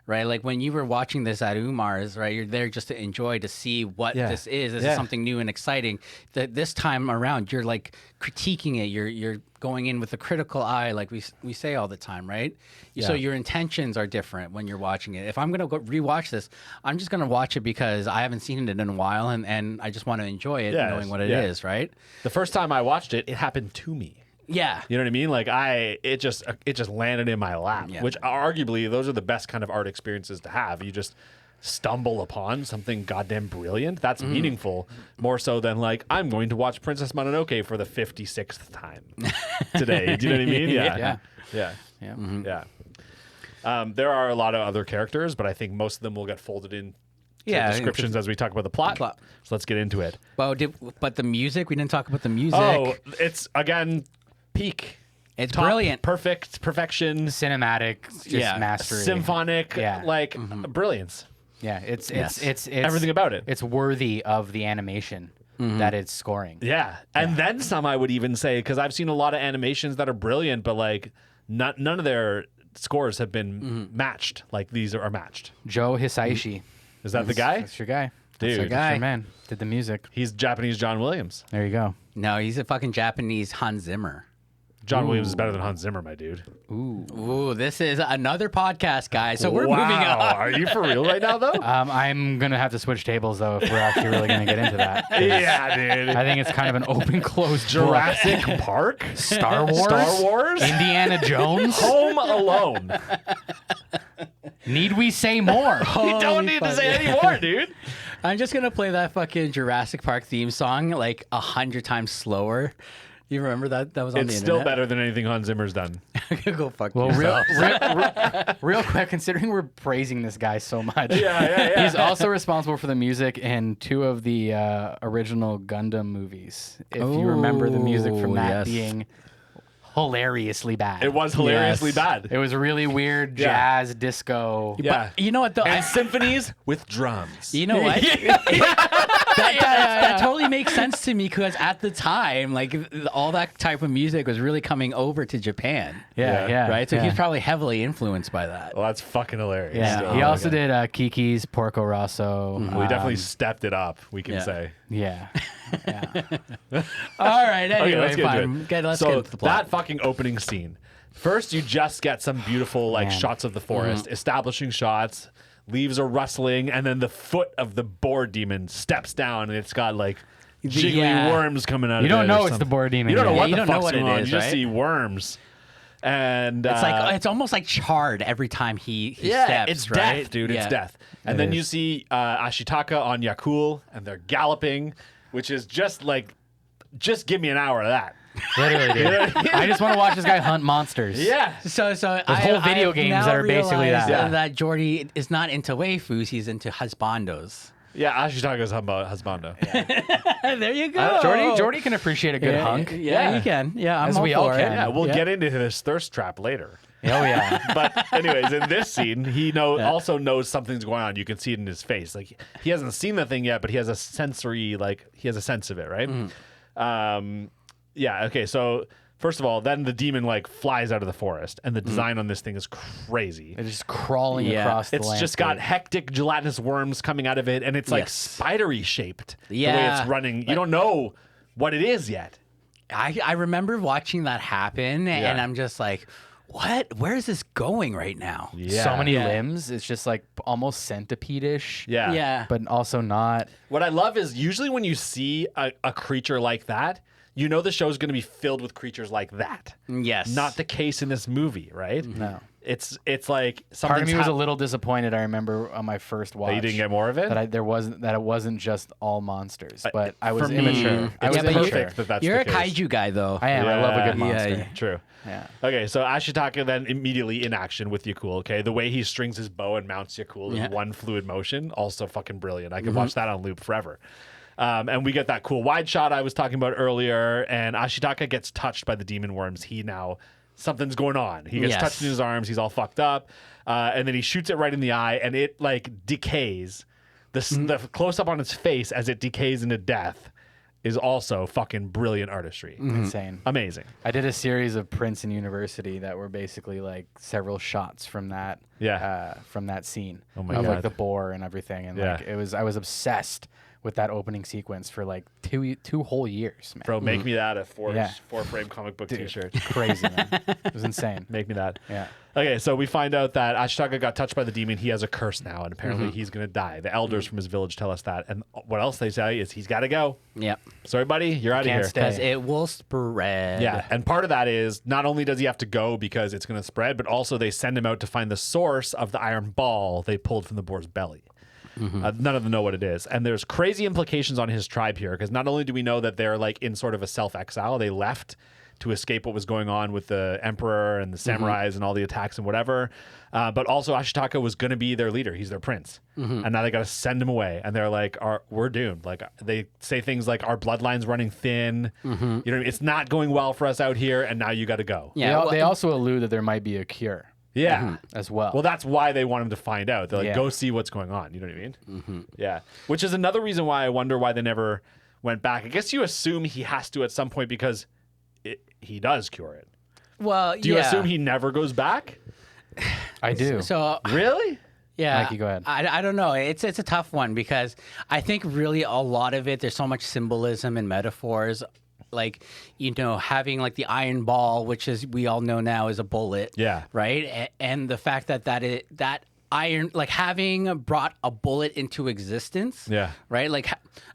B: Right, like when you were watching this at Umar's, right? You're there just to enjoy, to see what this is. This is something new and exciting. This time around, you're like critiquing it. You're going in with a critical eye, like we say all the time, right? So your intentions are different when you're watching it. If I'm gonna go rewatch this, I'm just gonna watch it because I haven't seen it in a while, and I just want to enjoy it, knowing what it is, right?
A: The first time I watched it, it happened to me.
B: Yeah.
A: You know what I mean? Like it just landed in my lap,
B: Yeah.
A: which arguably those are the best kind of art experiences to have. You just stumble upon something goddamn brilliant. That's meaningful more so than like, I'm going to watch Princess Mononoke for the 56th time today. Do you know what I mean? Yeah. There are a lot of other characters, but I think most of them will get folded in descriptions as we talk about the plot. So let's get into it.
B: But the music, we didn't talk about the music.
A: Oh, it's again peak.
B: It's
A: Top,
B: brilliant.
C: Cinematic,
A: perfection,
C: just mastery.
A: symphonic, brilliance.
C: Yeah, it's
A: Everything about it.
C: It's worthy of the animation that it's scoring.
A: Yeah. And then some, I would even say, because I've seen a lot of animations that are brilliant, but like none of their scores have been matched. Like these are matched.
C: Joe Hisaishi.
A: Is that the guy?
C: That's your guy.
A: Dude,
B: the guy.
C: That's your man. Did the music.
A: He's Japanese John Williams.
C: There you go.
B: No, he's a fucking Japanese Hans Zimmer.
A: John Williams is better than Hans Zimmer, my dude.
B: Ooh, this is another podcast, guys. So we're
A: wow.
B: moving on.
A: Are you for real right now, though?
C: I'm gonna have to switch tables though if we're actually really gonna get into that.
A: Yeah, dude.
C: I think it's kind of an open closed
A: Jurassic Park?
C: Star Wars,
A: Star Wars?
C: Indiana Jones.
A: Home Alone.
C: Need we say more?
A: You don't need to say any more, dude.
B: I'm just gonna play that fucking Jurassic Park theme song like 100 times slower, You remember that? That was on the
A: It's
B: internet.
A: still better than anything Hans Zimmer's done.
B: Go fuck
C: Well,
B: yourself.
C: real quick, considering we're praising this guy so much,
A: Yeah.
C: he's also responsible for the music in 2 of the original Gundam movies. If you remember the music from that
B: yes.
C: being hilariously bad.
A: It was hilariously
B: Yes.
A: bad.
C: It was really weird jazz, disco.
A: Yeah.
B: But you know what, though?
A: And symphonies with drums.
B: You know what? That totally makes sense to me because at the time, like all that type of music was really coming over to Japan.
C: Yeah.
B: Right? So
C: yeah.
B: he's probably heavily influenced by that.
A: Well, that's fucking hilarious.
C: Yeah,
A: Still.
C: he also did Kiki's, Porco Rosso.
A: We definitely stepped it up, we can
B: yeah.
A: say.
C: Yeah.
B: All right. Anyway,
A: Okay, let's get
B: fine.
A: into it.
B: Let's
A: So
B: get into the plot.
A: that fucking opening scene. First, you just get some beautiful like shots of the forest, establishing shots. Leaves are rustling, and then the foot of the boar demon steps down, and it's got like jiggly worms coming out.
C: You
A: of
C: don't
A: it
C: know
A: or
C: it's the
A: something.
C: boar demon
A: You don't know
C: yet.
A: what
B: you
A: the
B: don't know
A: fuck's
B: what
A: going
B: it
A: on.
B: is,
A: You just
B: right?
A: see worms, and
B: It's like it's almost like charred every time he steps.
A: it's
B: right?
A: death, dude.
B: Yeah.
A: It's death. And then you see Ashitaka on Yakul, and they're galloping, which is just give me an hour of that.
C: Literally, dude. I just want to watch this guy hunt monsters.
A: Yeah.
B: So
C: whole video games that are basically that.
B: That Jordy is not into waifus; he's into husbandos.
A: Yeah, Ashitaka's husbando.
B: There you go.
C: Jordy can appreciate a good hunk.
B: Yeah, you can. Yeah, I'm
C: As
B: all
C: we all
B: for
C: can.
B: it.
A: Yeah, we'll get into this thirst trap later.
C: Oh yeah.
A: But anyways, in this scene, he also knows something's going on. You can see it in his face. Like he hasn't seen the thing yet, but he has a sensory, he has a sense of it, right? Yeah. Okay. So first of all, then the demon flies out of the forest, and the design on this thing is crazy.
C: It's just crawling
B: Yeah.
C: across the
A: It's
C: landscape.
A: just got hectic gelatinous worms coming out of it, and it's
B: Yes.
A: spidery shaped. The way
B: Yeah.
A: it's running, you don't know what it is yet.
B: I remember watching that happen,
A: Yeah.
B: and I'm just like, what? Where is this going right now?
A: Yeah.
C: so many
B: Yeah.
C: limbs. It's just almost centipede-ish.
A: Yeah.
B: Yeah.
C: But also not.
A: What I love is usually when you see a creature like that, you know the show's going to be filled with creatures like that.
B: Yes.
A: Not the case in this movie, right?
C: No.
A: It's like something.
C: Part of me was a little disappointed. I remember on my first watch
A: that you didn't get more of it.
C: that it wasn't just all monsters. But I was
A: for me,
C: immature. I
A: it's
C: was
B: but
C: immature.
A: perfect that that's
B: You're
A: the
B: a
A: case.
B: kaiju guy, though.
C: I am. I love a good
A: Yeah.
C: monster.
B: Yeah.
A: True.
C: Yeah.
A: Okay, so Ashitaka then immediately in action with Yakul. Okay, the way he strings his bow and mounts Yakul
B: Yeah.
A: in one fluid motion, also fucking brilliant. I could watch that on loop forever. And we get that cool wide shot I was talking about earlier, and Ashitaka gets touched by the demon worms. Something's going on. He gets
B: Yes.
A: touched in his arms. He's all fucked up, and then he shoots it right in the eye, and it decays. The close up on his face as it decays into death is also fucking brilliant artistry.
C: Insane.
A: Amazing.
C: I did a series of prints in university that were basically several shots from that. From that scene.
A: Oh my
C: of
A: God.
C: the boar and everything, and
A: Yeah.
C: I was obsessed with that opening sequence for two whole years, man.
A: Bro, make me that a four
C: Yeah.
A: frame comic book t-shirt.
C: Crazy, man. It was insane.
A: Make me that.
C: Yeah.
A: Okay, so we find out that Ashitaka got touched by the demon. He has a curse now, and apparently he's going to die. The elders from his village tell us that. And what else they say is he's got to go.
B: Yep.
A: Sorry, buddy, you're out of
C: Can't
A: here.
C: stay.
B: Because it will spread.
A: Yeah, and part of that is not only does he have to go because it's going to spread, but also they send him out to find the source of the iron ball they pulled from the boar's belly. None of them know what it is. And there's crazy implications on his tribe here, because not only do we know that they're in sort of a self-exile, they left to escape what was going on with the emperor and the samurais and all the attacks and whatever, but also Ashitaka was going to be their leader. He's their prince. And now they got to send him away. And they're like, we're doomed. They say things like, our bloodline's running thin. You know what I mean? It's not going well for us out here, and now you got to go.
B: Yeah.
C: They also allude that there might be a cure
A: Yeah.
C: as well.
A: Well, that's why they want him to find out. They're like,
C: Yeah.
A: go see what's going on. You know what I mean? Yeah. Which is another reason why I wonder why they never went back. I guess you assume he has to at some point because he does cure it.
B: Well,
A: Do you assume he never goes back?
C: I do.
B: So
A: Really?
B: yeah,
C: Mikey, go ahead.
B: I don't know. It's a tough one because I think really a lot of it. There's so much symbolism and metaphors. Having the iron ball, which is we all know now is a bullet.
A: Yeah.
B: Right. And the fact that iron, having brought a bullet into existence.
A: Yeah.
B: Right.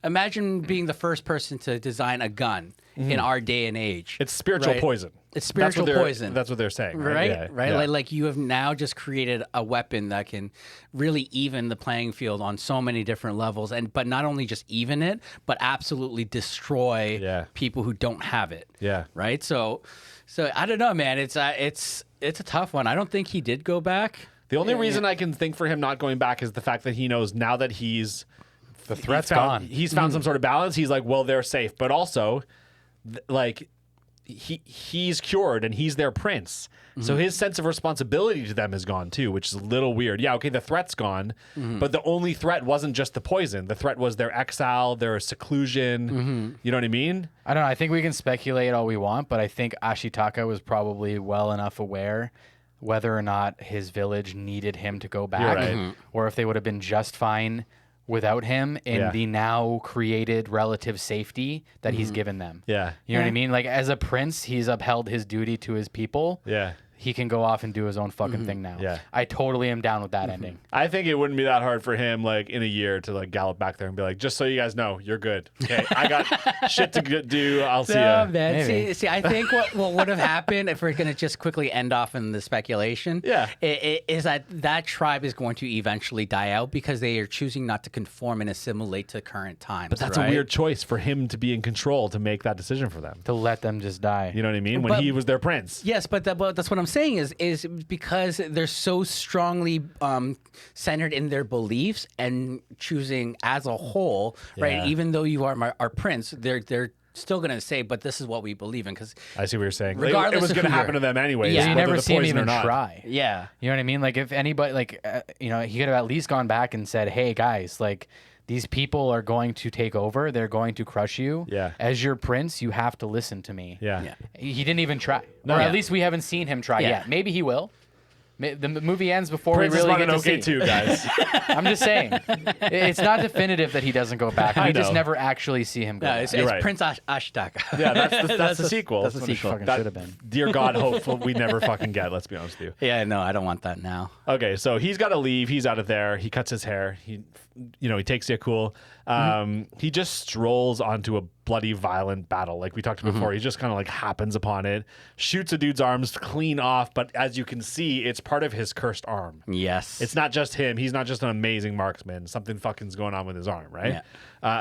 B: Imagine being the first person to design a gun in our day and age.
A: It's spiritual
B: Right.
A: poison.
B: It's spiritual poison.
A: That's what they're saying,
B: Right?
A: Yeah.
B: Right?
A: Yeah.
B: Like you have now just created a weapon that can really even the playing field on so many different levels. But not only just even it, but absolutely destroy people who don't have it.
A: Yeah.
B: Right? So I don't know, man. It's a tough one. I don't think he did go back.
A: The only reason I can think for him not going back is the fact that he knows now that the threat's gone. He's found some sort of balance. He's like, well, they're safe, but also, like, he's cured and he's their prince. So his sense of responsibility to them is gone too, which is a little weird. Yeah, okay, the threat's gone, but the only threat wasn't just the poison. The threat was their exile, their seclusion. You know what I mean?
C: I don't know. I think we can speculate all we want, but I think Ashitaka was probably well enough aware whether or not his village needed him to go back,
A: right.
C: or if they would have been just fine without him in the now created relative safety that he's given them.
A: Yeah.
C: You know what I mean? Like, as a prince, he's upheld his duty to his people.
A: Yeah.
C: He can go off and do his own fucking thing now.
A: Yeah.
C: I totally am down with that ending.
A: I think it wouldn't be that hard for him, like, in a year to, like, gallop back there and be like, just so you guys know, you're good. Okay, I got shit to do. I'll see
B: No,
A: you.
B: man. See, I think what would have happened, if we're going to just quickly end off in the speculation, is that tribe is going to eventually die out because they are choosing not to conform and assimilate to current times.
A: But that's a weird choice for him to be in control to make that decision for them.
C: To let them just die.
A: You know what I mean? When he was their prince.
B: Yes, but that's what I'm saying is because they're so strongly centered in their beliefs and choosing as a whole, right? Even though you are our prince, they're still going to say, but this is what we believe in. Because
A: I see what you're saying.
B: Regardless
A: it was
B: of
A: going to
B: who
A: happen to
B: you're-
A: them anyways.
B: Yeah.
C: You
A: whether
C: never
A: the
C: see him
A: poison or
C: even
A: not.
C: try.
B: yeah.
C: You know what I mean? Like, if anybody, like, he could have at least gone back and said, hey, guys, like, these people are going to take over. They're going to crush you.
A: Yeah.
C: As your prince, you have to listen to me.
A: Yeah.
C: He didn't even try.
A: No.
C: Or
A: Yeah.
C: at least we haven't seen him try yet. Maybe he will. The movie ends before
A: Princess
C: we really get to
A: Mononoke
C: see.
A: too, guys.
C: I'm just saying. It's not definitive that he doesn't go back.
A: I
C: We just
A: know.
C: never actually see him go
B: No,
C: back.
B: it's
A: right.
B: Prince Ashitaka.
A: Yeah, that's the sequel.
B: That's the
C: what it
B: sequel.
C: fucking
A: That,
C: should have been.
A: dear God, hopeful we never fucking get. Let's be honest with you.
B: Yeah, no, I don't want that now.
A: Okay, so he's got to leave. He's out of there. He cuts his hair. He takes it cool. He just strolls onto a bloody violent battle like we talked about before. He just kind of like happens upon it, shoots a dude's arms clean off, but as you can see, it's part of his cursed arm.
B: Yes.
A: It's not just him. He's not just an amazing marksman. Something fucking's going on with his arm, right?
B: Yeah.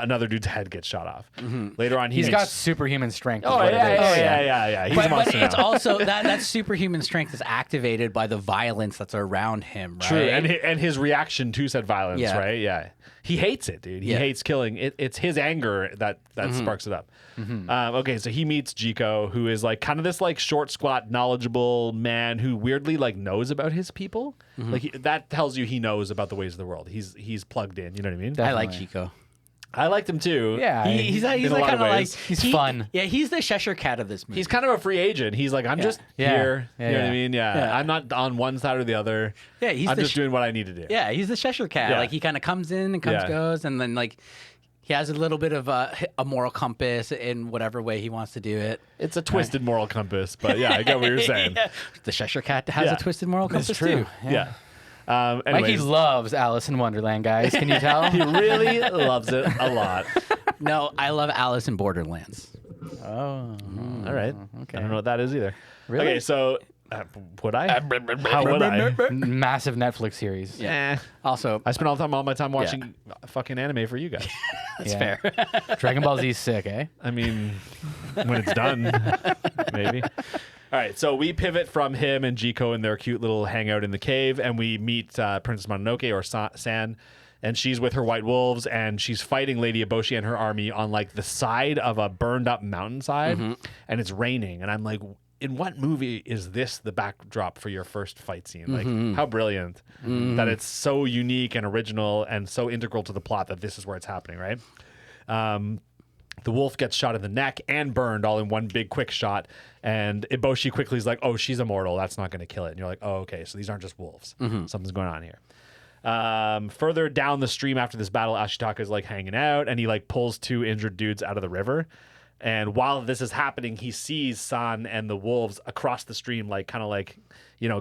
A: Another dude's head gets shot off. Later on,
C: He's got superhuman strength. is
A: Oh
C: what it is.
A: yeah. He's a
B: But
A: monster
B: it's
A: now.
B: also that superhuman strength is activated by the violence that's around him, right?
A: True, and his reaction to said violence,
B: Yeah.
A: right? Yeah, he hates it, dude. He hates killing. It's his anger that sparks it up. Okay, so he meets Jiko, who is like kind of this like short, squat, knowledgeable man who weirdly like knows about his people. Like that tells you he knows about the ways of the world. He's plugged in. You know what I mean?
B: I like Chico.
A: I liked him too.
C: Yeah.
B: He's
A: in
B: like
A: a lot
B: kind
A: of
B: of like
A: ways.
C: He's fun.
B: Yeah, he's the Cheshire Cat of this movie.
A: He's kind of a free agent. He's like, I'm just
C: Yeah.
A: here.
C: Yeah,
A: You know what I
C: yeah.
A: mean? Yeah. I'm not on one side or the other.
B: Yeah, he's
A: I'm
B: the
A: just doing what I need to do.
B: Yeah, he's the Cheshire Cat.
A: Yeah.
B: Like he kind of comes in and
A: Yeah.
B: goes, and then like he has a little bit of a moral compass in whatever way he wants to do it.
A: It's a twisted moral compass, but yeah, I get what you're saying.
B: Yeah. The Cheshire Cat has
A: Yeah.
B: a twisted moral compass
C: true.
B: too.
A: Yeah.
C: Mikey
A: Anyways,
C: loves Alice in Wonderland, guys. Can you tell?
A: he really loves it a lot.
B: No, I love Alice in Borderlands.
C: Oh.
A: All right.
C: Okay.
A: I don't know what that is either.
C: Really?
A: Okay, so would I? How would I?
C: Massive Netflix series.
A: Eh.
B: Also,
A: I spent all my time watching fucking anime for you guys.
B: that's
C: Yeah.
B: fair.
C: Dragon Ball Z's sick, eh?
A: I mean, when it's done, maybe. All right, so we pivot from him and Jiko and their cute little hangout in the cave, and we meet Princess Mononoke, or San, and she's with her white wolves, and she's fighting Lady Eboshi and her army on like the side of a burned up mountainside, and it's raining, and I'm like, in what movie is this the backdrop for your first fight scene? Like, how brilliant that it's so unique and original and so integral to the plot that this is where it's happening, right? The wolf gets shot in the neck and burned all in one big quick shot. And Eboshi quickly is like, oh, she's immortal. That's not going to kill it. And you're like, oh, okay. So these aren't just wolves. Something's going on here. Further down the stream after this battle, Ashitaka is like hanging out and he like pulls two injured dudes out of the river. And while this is happening, he sees San and the wolves across the stream, like kind of like,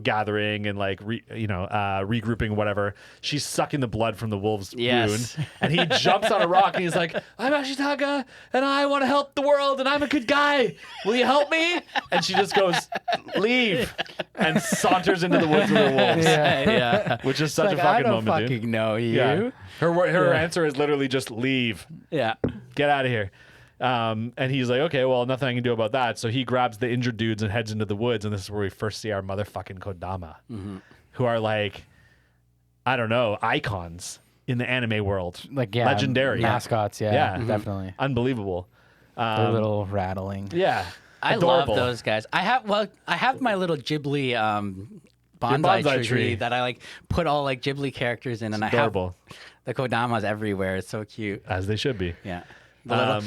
A: gathering and like, regrouping, whatever. She's sucking the blood from the wolf's wound. And he jumps on a rock and he's like, I'm Ashitaka and I want to help the world and I'm a good guy. Will you help me? And she just goes, leave, and saunters into the woods with the wolves.
B: Yeah.
A: Which is such
B: Like,
A: a fucking
B: I don't
A: moment,
B: fucking
A: dude.
B: know you.
A: Yeah. Her answer is literally just leave.
B: Yeah.
A: Get out of here. And he's like, okay, well, nothing I can do about that. So he grabs the injured dudes and heads into the woods. And this is where we first see our motherfucking Kodama, who are like, I don't know, icons in the anime world.
C: Like, yeah,
A: legendary
C: mascots. Yeah, definitely.
A: Unbelievable.
C: They're a little rattling.
A: Yeah.
B: I
A: Adorable.
B: love those guys. I have my little Ghibli bonsai tree that I like put all like Ghibli characters in, and
A: Adorable.
B: I have the Kodamas everywhere. It's so cute.
A: As they should be.
B: Yeah. The little-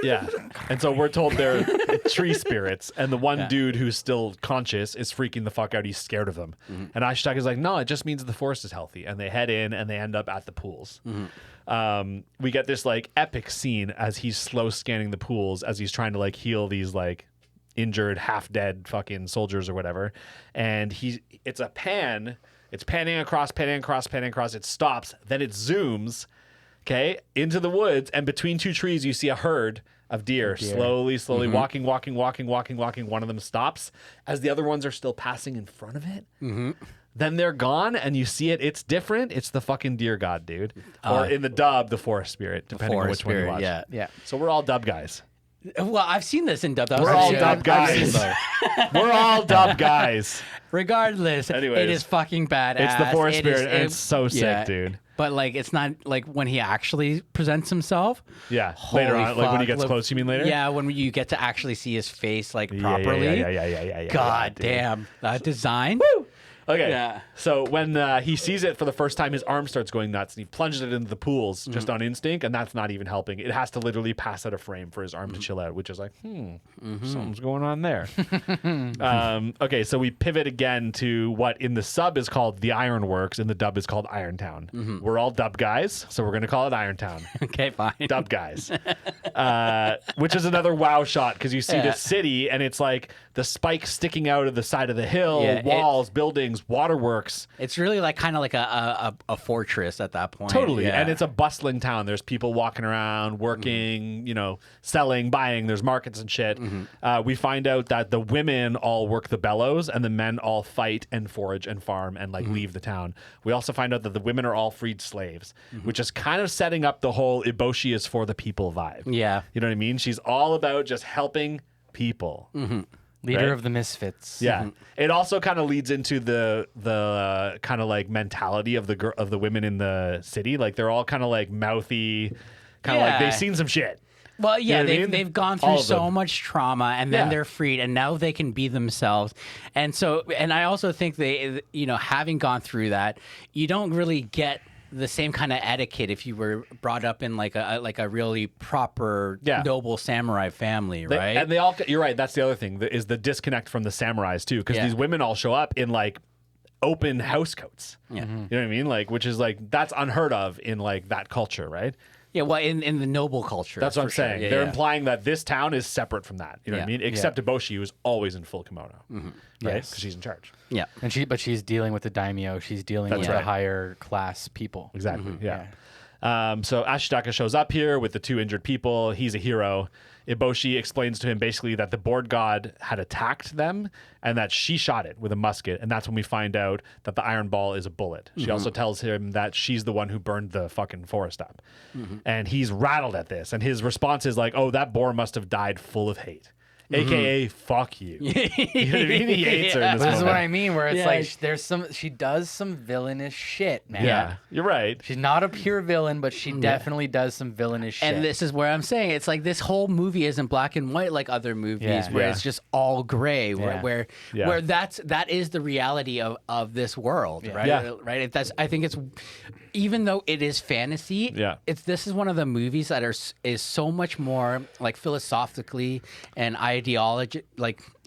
A: Yeah. And so we're told they're tree spirits, and the one dude who's still conscious is freaking the fuck out. He's scared of them. And Ashitaka's like, no, it just means the forest is healthy. And they head in and they end up at the pools. We get this like epic scene as he's slow scanning the pools as he's trying to like heal these like injured, half dead fucking soldiers or whatever. And it's a pan. It's panning across. It stops. Then it zooms. Okay, into the woods, and between two trees, you see a herd of deer. Slowly walking. One of them stops as the other ones are still passing in front of it. Then they're gone, and you see it. It's different. It's the fucking deer god, dude. Or in the dub, the forest spirit, depending on which one you watch.
B: Yeah.
A: So we're all dub guys.
B: Well, I've seen this in dub.
A: We're all dub guys. We're all dub guys.
B: Regardless,
A: Anyways,
B: it is fucking badass.
A: It's the forest spirit, and it's so sick, dude.
B: But like, it's not like when he actually presents himself.
A: Yeah, later on, like when he gets close. You mean later?
B: Yeah, when you get to actually see his face like properly.
A: Yeah.
B: God damn, that design.
A: Woo! Okay.
B: Yeah.
A: So when he sees it for the first time, his arm starts going nuts, and he plunges it into the pools just on instinct, and that's not even helping. It has to literally pass out of frame for his arm to chill out, which is like, something's going on there. Okay, so we pivot again to what in the sub is called the Ironworks, in the dub is called Irontown. We're all dub guys, so we're going to call it Irontown.
B: Okay, fine.
A: Dub guys. Which is another wow shot, because you see this city, and it's like the spikes sticking out of the side of the hill, walls, buildings, waterworks.
B: It's really like kind of like a fortress at that point.
A: Totally. And it's a bustling town. There's people walking around, working, selling, buying. There's markets and shit. We find out that the women all work the bellows and the men all fight and forage and farm and like leave the town. We also find out that the women are all freed slaves, which is kind of setting up the whole Iboshi is for the people vibe.
B: Yeah.
A: You know what I mean? She's all about just helping people.
C: Leader
A: Right?
C: of the misfits.
A: Yeah, it also kind of leads into the kind of like mentality of the women in the city. Like they're all kind of like mouthy, kind of like they've seen some shit.
B: Well, yeah,
A: You know what I mean?
B: they've gone
A: All
B: through
A: of
B: so
A: them.
B: much trauma, and then they're freed, and now they can be themselves. And so, and I also think they, having gone through that, you don't really get the same kind of etiquette if you were brought up in like a really proper noble samurai family, right?
A: And they all, you're right. That's the other thing is the disconnect from the samurais too, because these women all show up in like open house coats. Yeah, you know what I mean? Like, which is like that's unheard of in like that culture, right?
B: Yeah, well, in the noble culture.
A: That's what I'm saying.
B: Yeah,
A: They're implying that this town is separate from that. You know what I
B: Yeah.
A: mean? Except Iboshi, who's always in full kimono, right?
C: Yes.
A: Because she's in charge.
B: Yeah.
C: And she's dealing with the daimyo. She's dealing with
A: right.
C: the higher class people.
A: Exactly. Yeah. So Ashitaka shows up here with the two injured people. He's a hero. Iboshi explains to him basically that the board god had attacked them and that she shot it with a musket. And that's when we find out that the iron ball is a bullet. She also tells him that she's the one who burned the fucking forest up. And he's rattled at this. And his response is like, oh, that boar must have died full of hate. AKA, fuck you. You know what I mean? He hates her in this
C: This is
A: moment.
C: what I mean, where it's
B: Yeah.
C: like she does some villainous shit, man.
A: Yeah, you're right.
C: She's not a pure villain, but she definitely does some villainous shit.
B: And this is where I'm saying it's like this whole movie isn't black and white like other movies
C: Yeah.
B: where
A: Yeah.
B: it's just all gray
C: Yeah.
B: where that is the reality of this world, right?
A: Yeah.
B: Right? I think it's even though it is fantasy, this is one of the movies that is so much more like philosophically and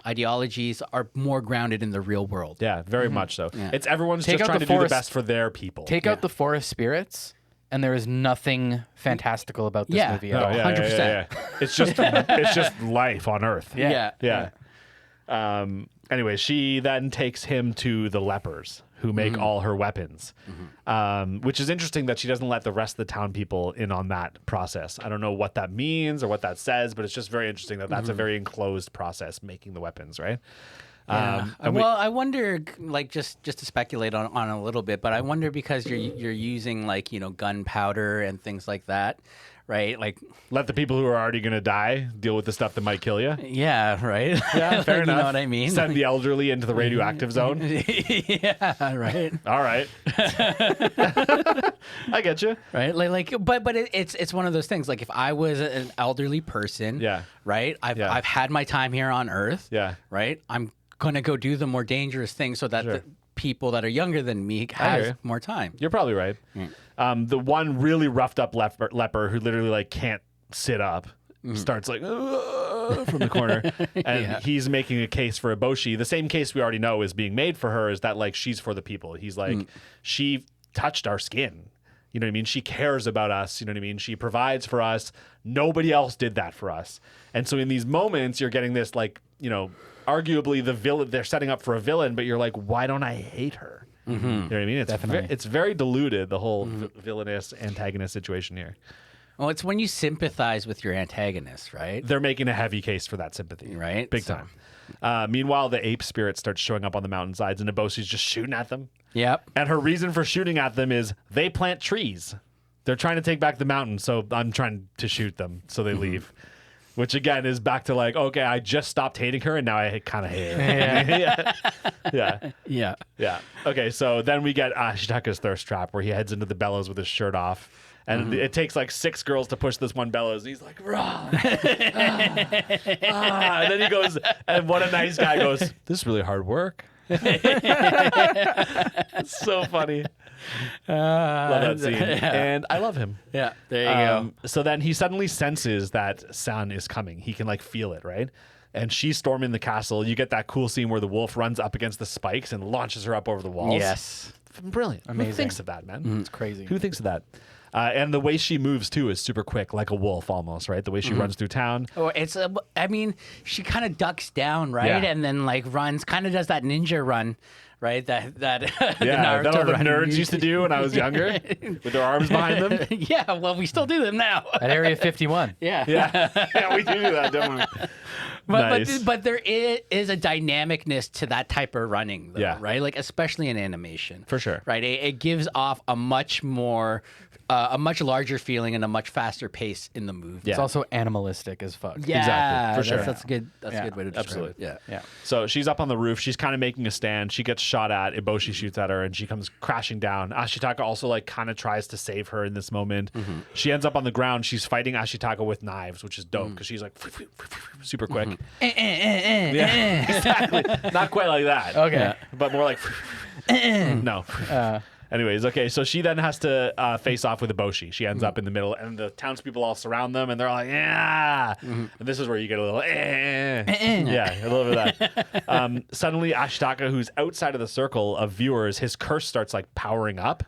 B: ideologies are more grounded in the real world.
A: Yeah, very much so. It's everyone's
C: Take
A: just
C: out
A: trying
C: the
A: to do the
C: forest-
A: best for their people.
C: Take out the forest spirits, and there is nothing fantastical about this movie at all.
B: 100%.
A: It's just life on Earth.
B: Yeah.
A: Anyway, she then takes him to the lepers who make all her weapons, which is interesting that she doesn't let the rest of the town people in on that process. I don't know what that means or what that says, but it's just very interesting that that's a very enclosed process, making the weapons, right?
B: Yeah. I wonder, like, just to speculate on a little bit, but I wonder because you're using, like, gunpowder and things like that, right? Like,
A: let the people who are already going to die deal with the stuff that might kill you.
B: yeah, right.
A: Yeah, fair
B: Like,
A: enough.
B: You know what I mean?
A: Send the elderly into the radioactive zone.
B: Yeah, right.
A: All right. I get you.
B: Right, but it's one of those things. Like, if I was an elderly person, right, I've had my time here on Earth, right, I'm gonna go do the more dangerous things so that the people that are younger than me has more time.
A: You're probably right. The one really roughed up leper who literally like can't sit up starts like from the corner, and he's making a case for Eboshi. The same case we already know is being made for her is that like she's for the people. He's like she touched our skin. You know what I mean? She cares about us. You know what I mean? She provides for us. Nobody else did that for us. And so in these moments, you're getting this like, arguably the villain, they're setting up for a villain, but you're like, why don't I hate her? You know what I mean? It's it's very diluted, the whole villainous antagonist situation here.
B: Well, it's when you sympathize with your antagonist, right?
A: They're making a heavy case for that sympathy.
B: Right.
A: Big time. Meanwhile, the ape spirit starts showing up on the mountainsides and Eboshi's just shooting at them.
B: Yep.
A: And her reason for shooting at them is they plant trees. They're trying to take back the mountain, so I'm trying to shoot them, so they leave. Which again is back to like, okay, I just stopped hating her and now I kind of hate her. Yeah. Okay, so then we get Ashitaka's thirst trap where he heads into the bellows with his shirt off. And it takes like 6 girls to push this one bellows. He's like, rah, and then he goes, and what a nice guy goes, this is really hard work. It's so funny. Love that scene. And I love him.
B: Yeah, there you go.
A: So then he suddenly senses that San is coming. He can like feel it, right? And she's storming the castle. You get that cool scene where the wolf runs up against the spikes and launches her up over the walls.
B: Yes.
A: Brilliant.
C: Amazing.
A: Who thinks of that, man?
C: It's crazy.
A: Who thinks of that? And the way she moves too is super quick, like a wolf almost, right? The way she runs through town.
B: Or I mean, she kind of ducks down, right? And then like runs, kind of does that ninja run, right? That
A: yeah, that all the nerds used to do when I was younger, with their arms behind them.
B: Yeah, well, we still do them now.
C: At Area 51.
B: Yeah,
A: we do that, don't we?
B: But there is a dynamicness to that type of running, though, right? Like especially in animation,
A: for sure,
B: right? It gives off a much more. A much larger feeling and a much faster pace in the movie.
C: Yeah. It's also animalistic as fuck.
B: Yeah,
A: exactly. For sure.
B: That's a good way to describe it.
C: Yeah.
A: So she's up on the roof. She's kind of making a stand. She gets shot at. Eboshi shoots at her, and she comes crashing down. Ashitaka also like kind of tries to save her in this moment. She ends up on the ground. She's fighting Ashitaka with knives, which is dope because she's like super quick. Yeah, exactly. Not quite like that.
C: Okay.
A: But more like no. Anyways, okay, so she then has to face off with Eboshi. She ends up in the middle, and the townspeople all surround them, and they're like, yeah. And this is where you get a little, yeah, a little bit of that. Suddenly, Ashitaka, who's outside of the circle of viewers, his curse starts like powering up.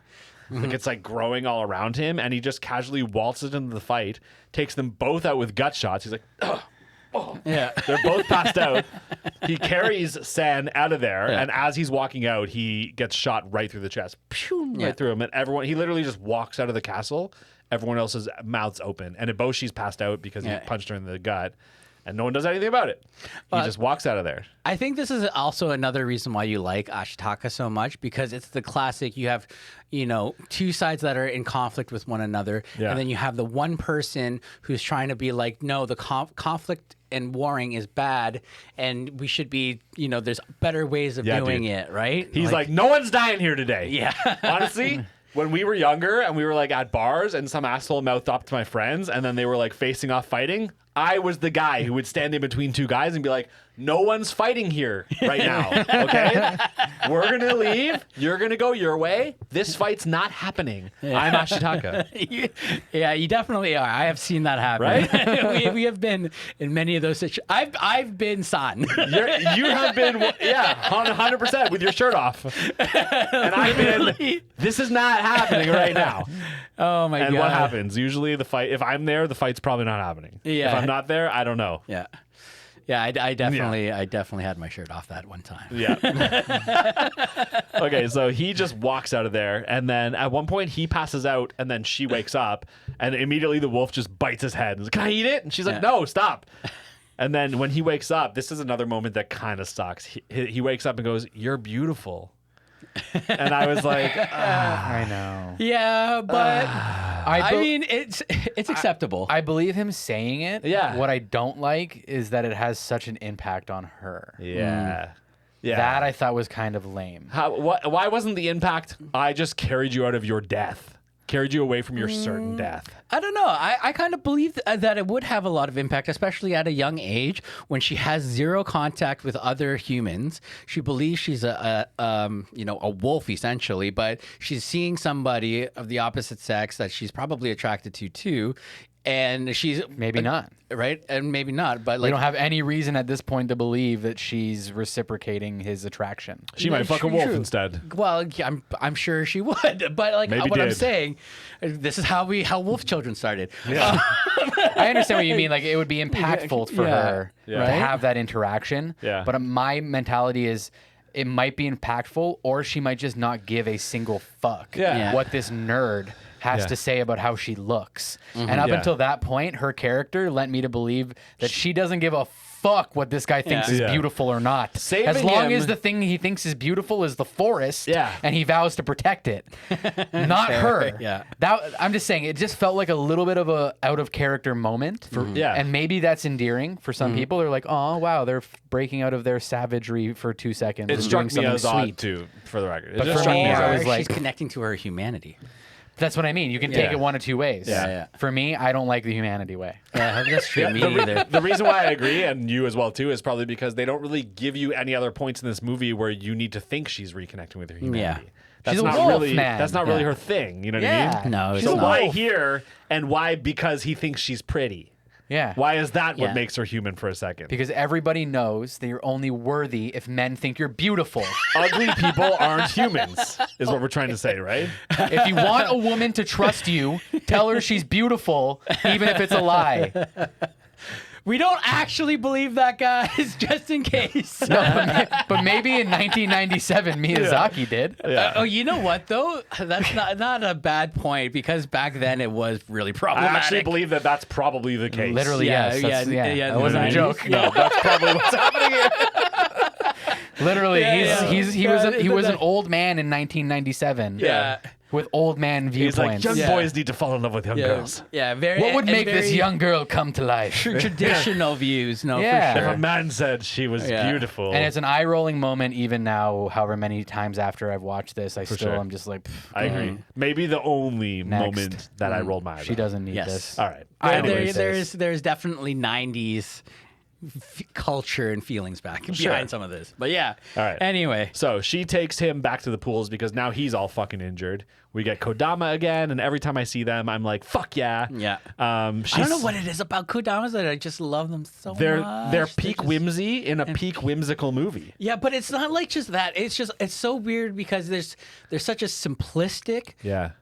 A: Like it's like growing all around him, and he just casually waltzes into the fight, takes them both out with gut shots. He's like, ugh. Oh. Yeah, they're both passed out. He carries San out of there, and as he's walking out, he gets shot right through the chest, right through him. And everyone, he literally just walks out of the castle. Everyone else's mouths open, and Eboshi's passed out because he punched her in the gut, and no one does anything about it. He just walks out of there.
B: I think this is also another reason why you like Ashitaka so much, because it's the classic. You have, two sides that are in conflict with one another, and then you have the one person who's trying to be like, no, the conflict and warring is bad, and we should be, there's better ways of doing it, right?
A: He's like, no one's dying here today.
B: Yeah.
A: Honestly, when we were younger and we were like at bars and some asshole mouthed up to my friends and then they were like facing off fighting, I was the guy who would stand in between two guys and be like, no one's fighting here right now, okay? We're going to leave. You're going to go your way. This fight's not happening. I'm Ashitaka.
B: Yeah, you definitely are. I have seen that happen.
A: Right?
B: we have been in many of those situations. I've been San.
A: You have been, 100% with your shirt off. And I've been, this is not happening right now.
B: Oh my
A: And
B: god.
A: what happens? Usually the fight, if I'm there, the fight's probably not happening.
B: Yeah.
A: If I'm not there, I don't know.
B: Yeah. Yeah, I definitely had my shirt off that one time.
A: Yeah. Okay, so he just walks out of there, and then at one point he passes out, and then she wakes up, and immediately the wolf just bites his head and says, "Can I eat it?" And she's like, "No, stop." And then when he wakes up, this is another moment that kind of sucks. He wakes up and goes, "You're beautiful." And I was like,
C: I know.
B: Yeah, but I mean, it's acceptable.
C: I believe him saying it.
A: Yeah.
C: What I don't like is that it has such an impact on her.
A: yeah. Yeah.
C: That I thought was kind of lame.
A: Why wasn't the impact, I just carried you out of your death? Carried you away from your certain death.
B: I don't know. I kind of believe that it would have a lot of impact, especially at a young age when she has zero contact with other humans. She believes she's a wolf essentially, but she's seeing somebody of the opposite sex that she's probably attracted to too. And she's
C: Maybe not.
B: right, and maybe not. But
C: We
B: like,
C: don't have any reason at this point to believe that she's reciprocating his attraction.
A: She might fuck a wolf
B: true.
A: instead.
B: Well, yeah, I'm sure she would, but like
A: Maybe
B: what I'm
A: did.
B: saying, this is how wolf children started.
C: I understand what you mean. Like, it would be impactful for
B: Yeah.
C: her
A: Yeah.
C: to
B: Right?
C: have that interaction.
A: Yeah.
C: But my mentality is it might be impactful, or she might just not give a single fuck
A: Yeah.
C: what this nerd has
A: Yeah.
C: to say about how she looks. And up
A: Yeah.
C: until that point, her character led me to believe that she doesn't give a fuck what this guy thinks
B: Yeah.
C: is
A: Yeah.
C: beautiful or not.
A: Saving
C: as long
A: him-
C: as the thing he thinks is beautiful is the forest,
A: Yeah.
C: and he vows to protect it, not her.
B: Yeah.
C: I'm just saying, it just felt like a little bit of a out of character moment.
A: Yeah.
C: And maybe that's endearing for some people. They're like, oh, wow, they're breaking out of their savagery for 2 seconds.
A: It
C: and
A: struck
C: doing
A: me as
C: something
A: odd
C: sweet.
A: too, for the record. It
C: But
A: just
C: for
A: struck
C: me,
A: me as
C: I
A: odd.
C: was like-
B: she's connecting to her humanity.
C: That's what I mean. You can take
A: Yeah.
C: it one of two ways.
A: Yeah.
B: Yeah.
C: For me, I don't like the humanity way.
B: Yeah, that's true. Me either.
A: The reason why I agree, and you as well too, is probably because they don't really give you any other points in this movie where you need to think she's reconnecting with her humanity. That's
C: She's a
A: not
C: wolf,
A: really
C: man.
A: that's not really
B: Yeah.
A: her thing. You know what I
C: Yeah.
A: mean?
B: No, it's
A: So
B: not.
A: why here and why because he thinks she's pretty?
C: Yeah.
A: Why is that what
B: Yeah.
A: makes her human for a second?
C: Because everybody knows that you're only worthy if men think you're beautiful.
A: Ugly people aren't humans, is what we're trying to say, right?
C: If you want a woman to trust you, tell her she's beautiful, even if it's a lie.
B: We don't actually believe that, guys, just in case.
C: But maybe in 1997, Miyazaki did.
B: Oh, you know what though? That's not a bad point because back then it was really
A: I
B: problematic.
A: actually believe that that's probably the case.
C: Literally,
B: Yeah,
C: yes. That's,
B: yeah,
C: yeah,
B: yeah,
C: that wasn't a
B: 90s.
C: joke.
A: No, that's probably what's happening here.
C: Literally,
B: Yeah,
C: he was an old man in 1997.
B: Yeah.
C: With old man
A: He's like,
C: viewpoints.
A: young
B: Yeah.
A: boys need to fall in love with young girls.
B: Yeah, very.
C: What would
B: and
C: make this
B: very
C: young girl come to life?
B: traditional views? No,
C: Yeah.
B: for
A: If
B: sure.
A: a man said she was
B: Yeah.
A: beautiful,
C: And it's an eye-rolling moment even now, however many times after I've watched this, I still
A: sure.
C: am just like, pff,
A: I agree. Maybe the only
C: Next.
A: moment that I rolled my eyes.
C: she
A: at.
C: doesn't need
B: Yes.
C: this.
A: All right.
C: I
B: There-
C: Anyways,
B: there's definitely 90s culture and feelings back behind some of this. But yeah.
A: All right.
B: Anyway.
A: So she takes him back to the pools because now he's all fucking injured. We get Kodama again, and every time I see them, I'm like, "Fuck yeah!"
B: Yeah.
A: I
B: I don't know what it is about Kodamas that I just love them so
A: they're
B: much.
A: they're peak
B: just-
A: whimsy in a peak whimsical movie.
B: Yeah, but it's not like just that. It's so weird because there's such a simplistic
A: Yeah.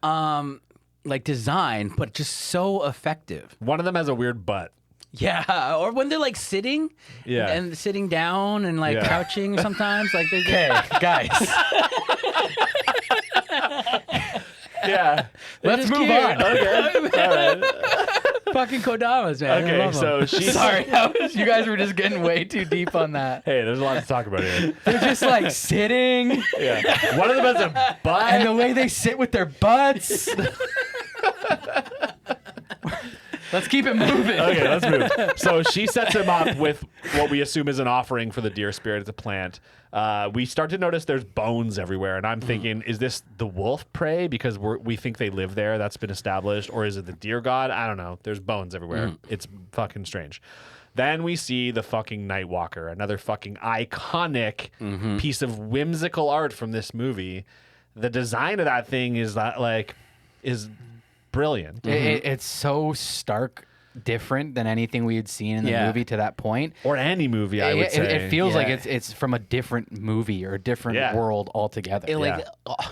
B: like design, but just so effective.
A: One of them has a weird butt.
B: Yeah, or when they're like sitting,
A: Yeah.
B: and sitting down and like
A: Yeah.
B: crouching sometimes, like they
C: Okay, guys,
A: Yeah.
C: let's
B: just
C: move
B: cute.
C: on.
A: Okay. All right.
B: fucking Kodamas, man. I
A: Okay.
B: love
A: So
B: them.
A: she's
C: Sorry, you guys were just getting way too deep on that.
A: Hey, there's a lot to talk about here.
C: They're just like sitting,
A: Yeah. One of them has a butt.
C: and the way they sit with their butts. Let's keep it moving.
A: Okay, let's move. So she sets him up with what we assume is an offering for the deer spirit. It's a plant. We start to notice there's bones everywhere, and I'm thinking, is this the wolf prey because we think they live there? That's been established, or is it the deer god? I don't know. There's bones everywhere. It's fucking strange. Then we see the fucking Nightwalker, another fucking iconic piece of whimsical art from this movie. The design of that thing is brilliant.
C: It's so stark different than anything we had seen in the movie to that point.
A: Or any movie, I would say.
C: It feels like it's from a different movie or a different world altogether.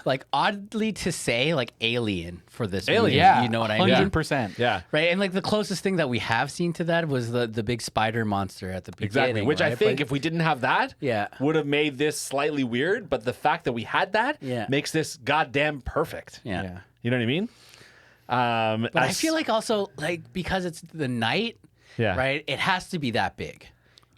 B: Like oddly to say, like Alien for this movie.
C: Yeah,
B: you know what I mean?
C: 100%.
A: Yeah.
B: Right, and like the closest thing that we have seen to that was the big spider monster at the beginning.
A: Which I
B: right?
A: think if we didn't have that, would have made this slightly weird. But the fact that we had that makes this goddamn perfect.
B: Yeah.
A: You know what I mean?
B: But I feel like also like because it's the night, right? It has to be that big.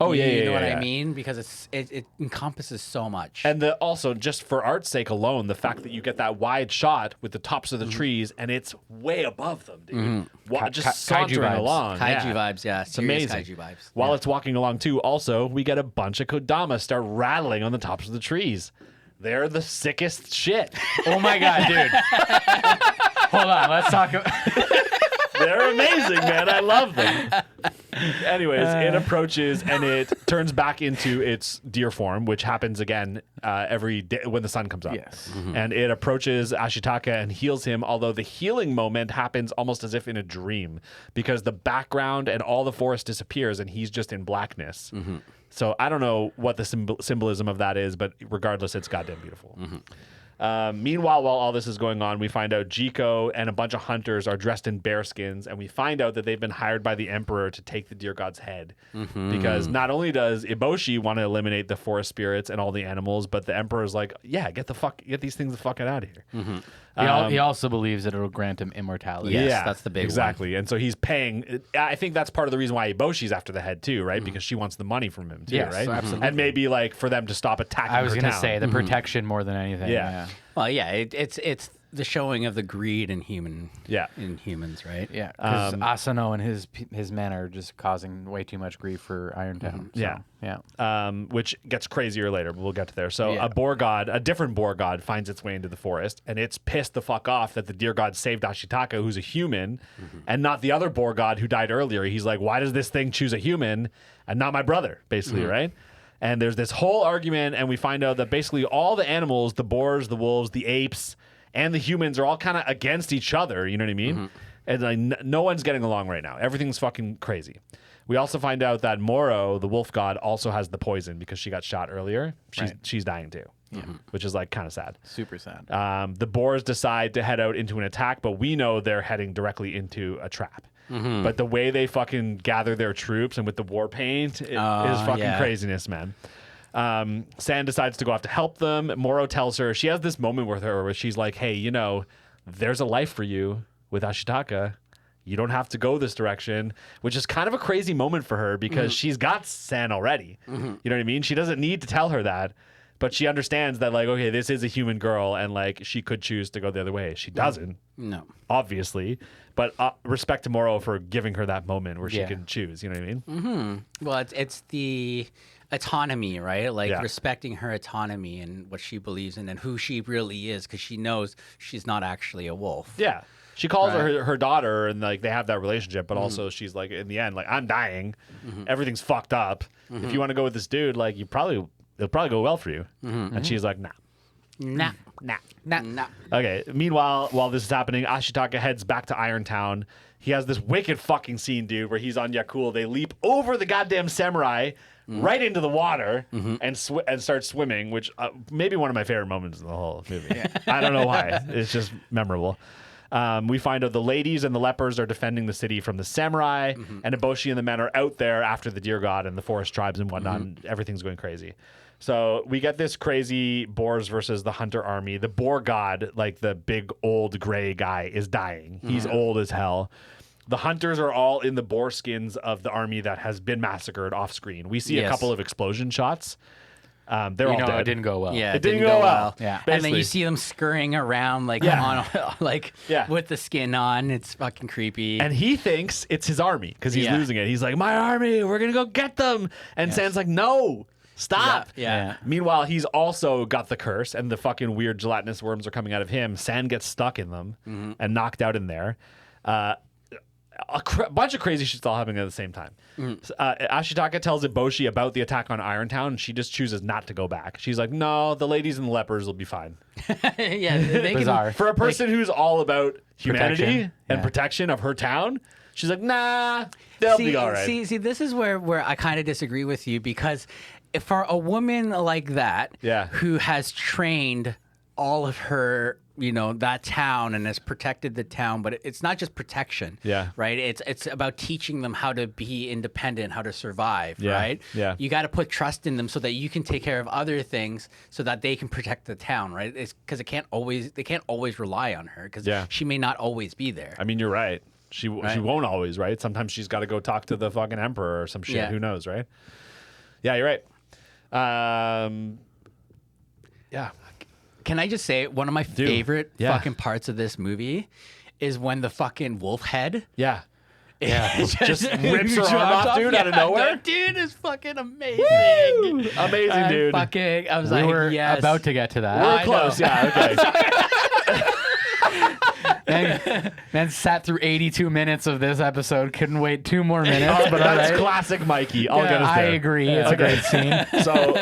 A: Oh yeah,
B: you know what I mean? Because it encompasses so much.
A: And also just for art's sake alone, the fact that you get that wide shot with the tops of the trees and it's way above them, dude. Just sauntering along,
B: kaiju vibes,
A: it's amazing.
B: Kaiju vibes.
A: While it's walking along too, also we get a bunch of Kodama start rattling on the tops of the trees. They're the sickest shit.
C: Oh my god, dude! Hold on, let's talk about.
A: They're amazing, man. I love them. Anyways, it approaches and it turns back into its deer form, which happens again every day when the sun comes up.
C: Yes.
A: And it approaches Ashitaka and heals him, although the healing moment happens almost as if in a dream because the background and all the forest disappears and he's just in blackness. So I don't know what the symbolism of that is, but regardless, it's goddamn beautiful. Meanwhile, while all this is going on, we find out Jiko and a bunch of hunters are dressed in bearskins, and we find out that they've been hired by the emperor to take the deer god's head. Because not only does Iboshi want to eliminate the forest spirits and all the animals, but the emperor's like, yeah, get these things the fuck out of here.
C: He also believes that it'll grant him immortality.
B: Yes, that's the big one.
A: Exactly. And so he's paying. I think that's part of the reason why Iboshi's after the head too, right? Because she wants the money from him too,
C: Yes,
A: right?
C: absolutely.
A: And maybe like for them to stop attacking
C: I was
A: her
C: going to
A: town.
C: say the protection more than anything.
A: Yeah.
B: Well, yeah, it's the showing of the greed in humans, right?
C: Yeah, because Asano and his men are just causing way too much grief for Irontown.
A: Which gets crazier later, but we'll get to there. So a different boar god finds its way into the forest, and it's pissed the fuck off that the deer god saved Ashitaka, who's a human, and not the other boar god who died earlier. He's like, why does this thing choose a human and not my brother, basically, right? And there's this whole argument, and we find out that basically all the animals, the boars, the wolves, the apes, and the humans are all kind of against each other, you know what I mean? And like, no one's getting along right now. Everything's fucking crazy. We also find out that Moro, the wolf god, also has the poison because she got shot earlier. She's dying too, which is like kind of sad.
C: Super sad.
A: The boars decide to head out into an attack, but we know they're heading directly into a trap. But the way they fucking gather their troops and with the war paint is fucking craziness, man. San decides to go off to help them. Moro tells her, she has this moment with her where she's like, hey, you know, there's a life for you with Ashitaka. You don't have to go this direction, which is kind of a crazy moment for her because she's got San already. You know what I mean? She doesn't need to tell her that, but she understands that, like, okay, this is a human girl and like she could choose to go the other way. She doesn't.
B: No.
A: Obviously. But respect to Moro for giving her that moment where she can choose. You know what I mean?
B: Well, it's the autonomy, right? Like respecting her autonomy and what she believes in and who she really is, because she knows she's not actually a wolf.
A: Yeah. She calls her daughter, and like they have that relationship, but also she's like, in the end, like, I'm dying. Everything's fucked up. If you want to go with this dude, like, it'll probably go well for you. And she's like, nah.
B: Nah.
A: Okay. Meanwhile, while this is happening, Ashitaka heads back to Irontown. He has this wicked fucking scene, dude, where he's on Yakul. They leap over the goddamn samurai right into the water and start swimming, which maybe one of my favorite moments in the whole movie. I don't know why. It's just memorable. We find out the ladies and the lepers are defending the city from the samurai, and Eboshi and the men are out there after the deer god and the forest tribes and whatnot. And everything's going crazy. So we get this crazy boars versus the hunter army. The boar god, like the big old gray guy, is dying. He's old as hell. The hunters are all in the boar skins of the army that has been massacred off screen. We see a couple of explosion shots. They're all dead.
C: It didn't go well.
B: Yeah,
A: it didn't go well.
B: Yeah,
A: Basically.
B: and then you see them scurrying around like with the skin on. It's fucking creepy.
A: And he thinks it's his army because he's losing it. He's like, my army, we're gonna go get them. And San's like, no. Stop.
B: Yeah.
A: Meanwhile, he's also got the curse, and the fucking weird gelatinous worms are coming out of him. San gets stuck in them and knocked out in there. A bunch of crazy shit's all happening at the same time. Ashitaka tells Eboshi about the attack on Irontown, and she just chooses not to go back. She's like, no, the ladies and the lepers will be fine.
B: They
C: Bizarre.
A: For a person who's all about humanity and protection of her town, She's like, nah, they'll be all right.
B: See, this is where I kind of disagree with you, because if for a woman like that, who has trained all of her, that town and has protected the town, but it's not just protection, right? It's about teaching them how to be independent, how to survive, right?
A: Yeah.
B: You got to put trust in them so that you can take care of other things so that they can protect the town, right? It's because they can't always rely on her, because she may not always be there.
A: I mean, you're right. She won't always, right? Sometimes she's got to go talk to the fucking emperor or some shit. Who knows, right? Yeah, you're right. Yeah.
B: Can I just say, one of my favorite fucking parts of this movie is when the fucking wolf head.
A: Yeah. Just rips her arm off, dude, out of nowhere.
B: Dude is fucking amazing.
A: Amazing, dude.
B: I was
C: We
B: like,
C: were
B: yes.
C: about to get to that.
A: We're close. Yeah,
C: Man, sat through 82 minutes of this episode. Couldn't wait 2 more minutes. But
A: that's
C: all right.
A: classic Mikey. I'll get us
C: I
A: there.
C: agree. It's a great scene.
A: So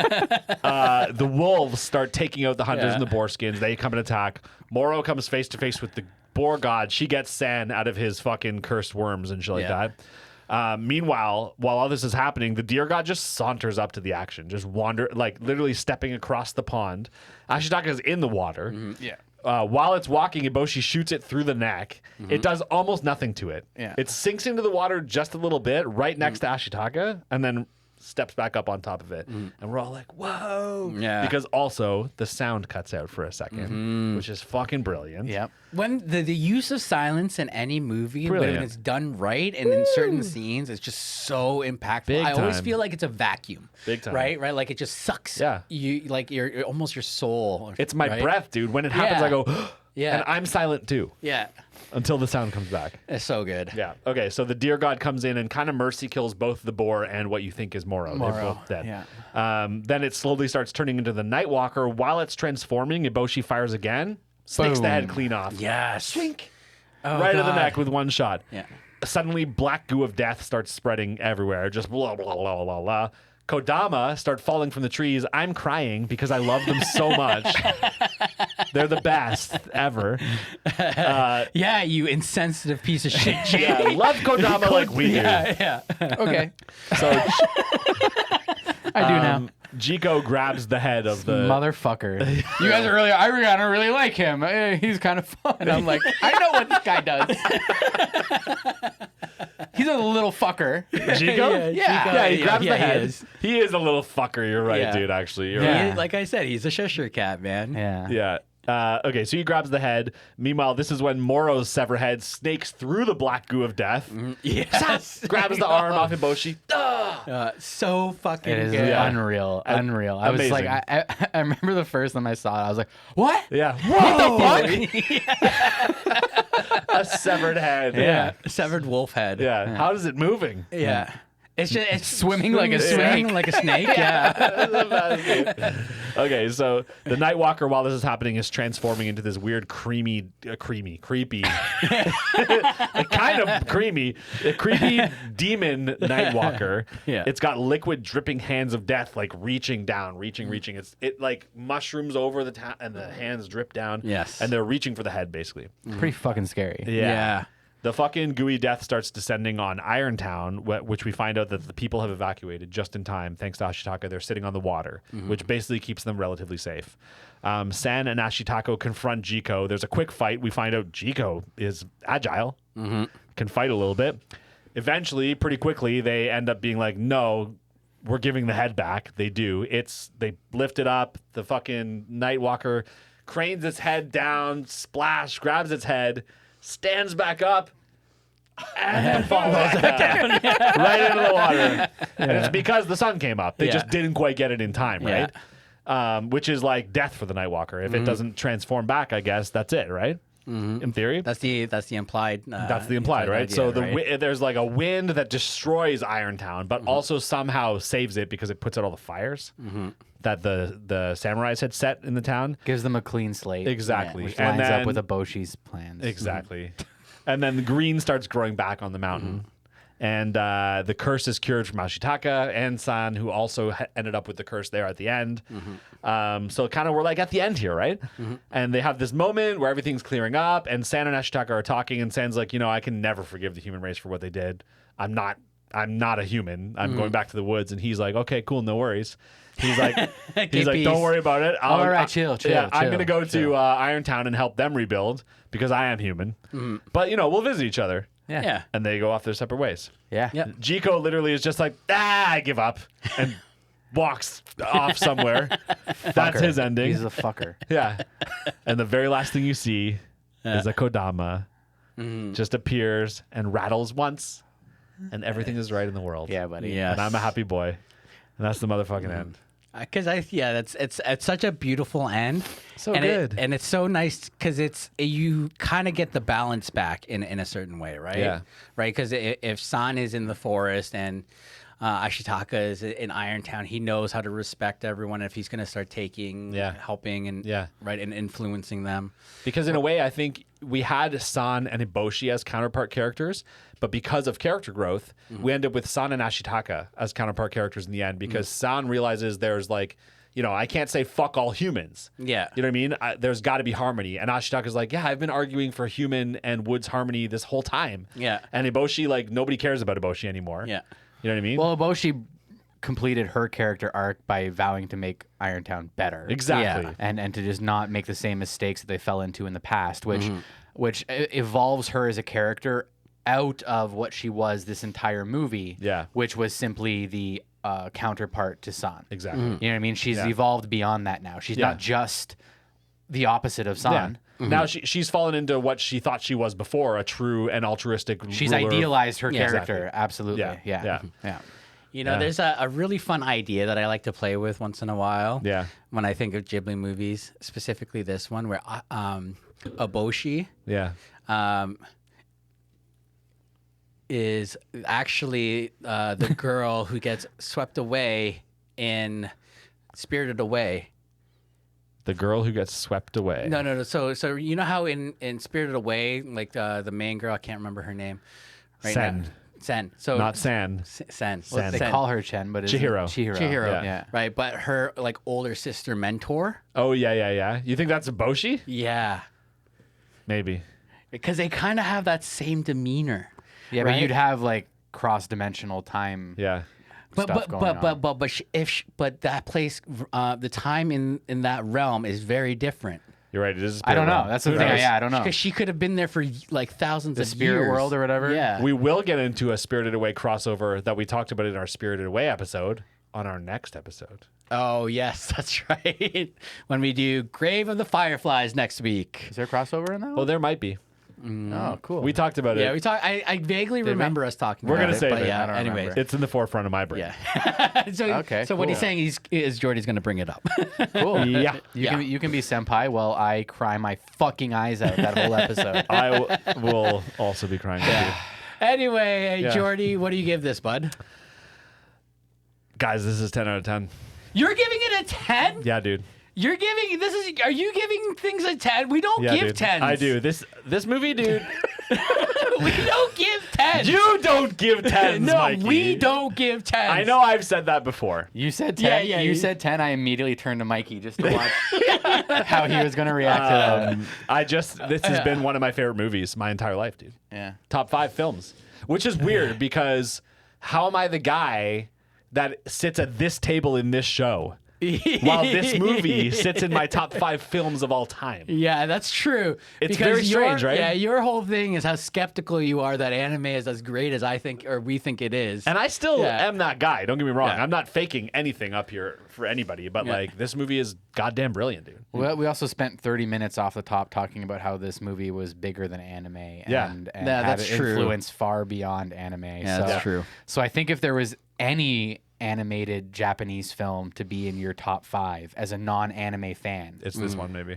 A: the wolves start taking out the hunters and the boar skins. They come and attack. Moro comes face to face with the boar god. She gets San out of his fucking cursed worms and shit like that. Meanwhile, while all this is happening, the deer god just saunters up to the action, just literally stepping across the pond. Ashitaka's in the water. While it's walking, Eboshi shoots it through the neck. It does almost nothing to it. It sinks into the water just a little bit, right next to Ashitaka, and then steps back up on top of it. And we're all like, whoa. Because also the sound cuts out for a second, which is fucking brilliant.
B: When the use of silence in any movie, when it's done right and in certain scenes, it's just so impactful. I always feel like it's a vacuum.
A: Big time.
B: Right? Like it just sucks. You like you're almost your soul.
A: It's my breath, dude. When it happens, I go,
B: Yeah.
A: And I'm silent too.
B: Yeah.
A: Until the sound comes back.
B: It's so good.
A: Yeah. Okay. So the deer god comes in and kind of mercy kills both the boar and what you think is Moro. They're both dead.
B: Yeah.
A: Then it slowly starts turning into the Nightwalker. While it's transforming, Eboshi fires again, snakes the head clean off.
B: Yes.
A: Swink.
B: Oh,
A: right in the
B: God.
A: neck with one shot.
B: Yeah.
A: Suddenly, black goo of death starts spreading everywhere. Just blah, blah, blah, blah, blah. Kodama start falling from the trees. I'm crying because I love them so much. They're the best ever.
B: Yeah, you insensitive piece of shit. Jake.
A: Yeah, love Kodama like we do.
B: Yeah.
C: Okay.
A: So
C: I do now.
A: Jiko grabs the head of the
C: Motherfucker. You guys are really, I don't really like him. He's kind of fun. I'm like, I know what this guy does. He's a little fucker.
A: Jiko?
B: Yeah,
A: he grabs the head.
B: He
A: He is a little fucker. You're right,
B: Yeah.
A: dude. Actually, you're
C: Yeah.
A: right.
B: Like I said, he's a Cheshire cat, man.
C: Yeah.
A: Yeah. Okay, so he grabs the head. Meanwhile, this is when Moro's severed head snakes through the black goo of death.
B: Yes.
A: Grabs the arm off Eboshi.
B: So fucking
C: It is
B: good.
C: unreal. Unreal. I was like,
A: Amazing.
C: I remember the first time I saw it, I was like, what?
A: Yeah.
C: What the fuck?
A: A severed head.
B: Yeah. Severed wolf head.
A: Yeah. How is it moving?
B: Yeah. It's
C: Swimming like a
B: swimming
C: snake.
B: like a snake. Yeah.
A: Okay, so the Nightwalker, while this is happening, is transforming into this weird creepy, kind of creepy demon Nightwalker.
B: Yeah.
A: It's got liquid dripping hands of death, like reaching down, reaching. It like mushrooms over the and the hands drip down.
B: Yes.
A: And they're reaching for the head, basically.
C: Pretty fucking scary.
B: Yeah.
A: The fucking gooey death starts descending on Irontown, which we find out that the people have evacuated just in time. Thanks to Ashitaka, they're sitting on the water, which basically keeps them relatively safe. San and Ashitaka confront Jiko. There's a quick fight. We find out Jiko is agile, can fight a little bit. Eventually, pretty quickly, they end up being like, no, we're giving the head back. They do. They lift it up. The fucking Nightwalker cranes its head down, splash, grabs its head, stands back up, and falls back down. Right into the water. And it's because the sun came up. They just didn't quite get it in time, right? Which is like death for the Nightwalker. If it doesn't transform back, I guess that's it, right? In theory.
B: That's the implied.
A: That's the implied, right?
B: idea,
A: So
B: right?
A: there's like a wind that destroys Irontown, but also somehow saves it because it puts out all the fires that the samurais had set in the town.
C: Gives them a clean slate.
A: Exactly.
C: Which
A: And
C: lines up
A: then-
C: with Eboshi's plans.
A: Exactly. And then the green starts growing back on the mountain. And the curse is cured from Ashitaka and San, who also ended up with the curse there at the end. So kind of we're like at the end here, right? And they have this moment where everything's clearing up, and San and Ashitaka are talking, and San's like, I can never forgive the human race for what they did. I'm not a human. I'm going back to the woods. And he's like, okay, cool, no worries. He's like, don't worry about it.
C: All right, chill.
A: I'm gonna go to Irontown and help them rebuild because I am human. But we'll visit each other.
B: Yeah.
A: And they go off their separate ways.
C: Yeah.
A: Jiko literally is just like, I give up, and walks off somewhere. That's his ending.
C: He's a fucker.
A: Yeah. And the very last thing you see is a Kodama just appears and rattles once, and everything is right in the world.
C: Yeah, buddy.
B: Yes.
A: And I'm a happy boy. And that's the motherfucking end.
B: Because it's such a beautiful end.
A: So
B: and
A: good.
B: And it's so nice because you kind of get the balance back in a certain way, right?
A: Yeah.
B: Right? Because if San is in the forest and Ashitaka is in Irontown, he knows how to respect everyone if he's going to start taking, helping, and right, and influencing them.
A: Because in a way, I think we had San and Hiboshi as counterpart characters, but because of character growth, we end up with San and Ashitaka as counterpart characters in the end, because San realizes there's like, I can't say fuck all humans.
B: Yeah.
A: You know what I mean? There's got to be harmony. And Ashitaka's like, I've been arguing for human and woods harmony this whole time.
B: Yeah.
A: And Hiboshi, like, nobody cares about Hiboshi anymore.
B: Yeah.
A: You know what I mean?
C: Well, Eboshi completed her character arc by vowing to make Irontown better.
A: Exactly.
B: Yeah.
C: And to just not make the same mistakes that they fell into in the past, which evolves her as a character out of what she was this entire movie.
A: Yeah.
C: Which was simply the counterpart to San.
A: Exactly.
C: You know what I mean? She's evolved beyond that now. She's not just the opposite of San.
A: Now she's fallen into what she thought she was before, a true and altruistic
C: She's
A: ruler.
C: idealized her character.
A: Exactly.
C: Absolutely.
A: Yeah.
B: There's a really fun idea that I like to play with once in a while.
A: Yeah.
B: When I think of Ghibli movies, specifically this one, where Eboshi is actually the girl who gets swept away in Spirited Away.
A: The girl who gets swept away.
B: No. So you know how in Spirited Away, like the main girl, I can't remember her name. Right
A: Sen.
B: now. Sen. So
A: Not San.
B: Sen.
C: Well, they call her Chen, but it's
A: Chihiro.
B: Chihiro.
C: Yeah.
B: Right, but her like older sister mentor.
A: Oh, yeah. You think that's Hiboshi?
B: Yeah.
A: Maybe.
B: Because they kind of have that same demeanor.
C: Yeah,
B: right?
C: but you'd have like cross-dimensional time.
A: Yeah.
C: Stuff going on.
B: But that place, the time in that realm is very different.
A: You're right. It is.
C: I don't know. That's the thing. Yeah, I don't know.
B: Because she could have been there for like thousands
C: The
B: of
C: spirit
B: years.
C: world or whatever.
B: Yeah.
A: We will get into a Spirited Away crossover that we talked about in our Spirited Away episode on our next episode.
B: Oh yes, that's right. When we do Grave of the Fireflies next week.
C: Is there a crossover in that?
A: Well, there might be.
C: Oh, cool.
A: We talked about
B: Yeah,
A: it.
B: we talk. I vaguely remember us talking.
A: We're
B: about
A: gonna
B: it,
A: save
B: but
A: it.
B: yeah.
C: I don't
B: Anyways,
C: remember.
A: It's in the forefront of my brain.
B: yeah. So what he's
C: cool.
B: saying is Jordy's going to bring it up.
C: Cool.
A: Yeah.
C: You can be senpai while I cry my fucking eyes out that whole episode.
A: I will also be crying with you.
B: Anyway,
A: Yeah.
B: Jordy, what do you give this, bud?
A: Guys, this is 10 out of 10.
B: You're giving it a 10?
A: Yeah, dude.
B: You're giving are you giving things a 10? We don't
A: Yeah,
B: give
A: dude.
B: 10s.
A: I do. This movie, dude.
B: We don't give 10s.
A: You don't give 10s,
B: No,
A: Mikey.
B: we don't give 10s.
A: I know I've said that before.
C: You said 10.
B: Yeah,
C: you said 10. I immediately turned to Mikey just to watch how he was going to react to that.
A: This has been one of my favorite movies my entire life, dude.
C: Yeah.
A: Top 5 films, which is weird because how am I the guy that sits at this table in this show while this movie sits in my top 5 films of all time?
B: Yeah, that's true.
A: It's
B: Because
A: very strange, right?
B: Yeah, your whole thing is how skeptical you are that anime is as great as I think or we think it is.
A: And I still
B: Yeah.
A: am that guy. Don't get me wrong.
B: Yeah.
A: I'm not faking anything up here for anybody, but like this movie is goddamn brilliant, dude.
C: We also spent 30 minutes off the top talking about how this movie was bigger than anime
A: Yeah.
C: and
B: Yeah,
C: had
B: that's
C: an
B: true.
C: influence far beyond anime.
B: Yeah,
C: so,
B: that's true.
C: So I think if there was any animated Japanese film to be in your top 5 as a non-anime fan,
A: It's this one, maybe.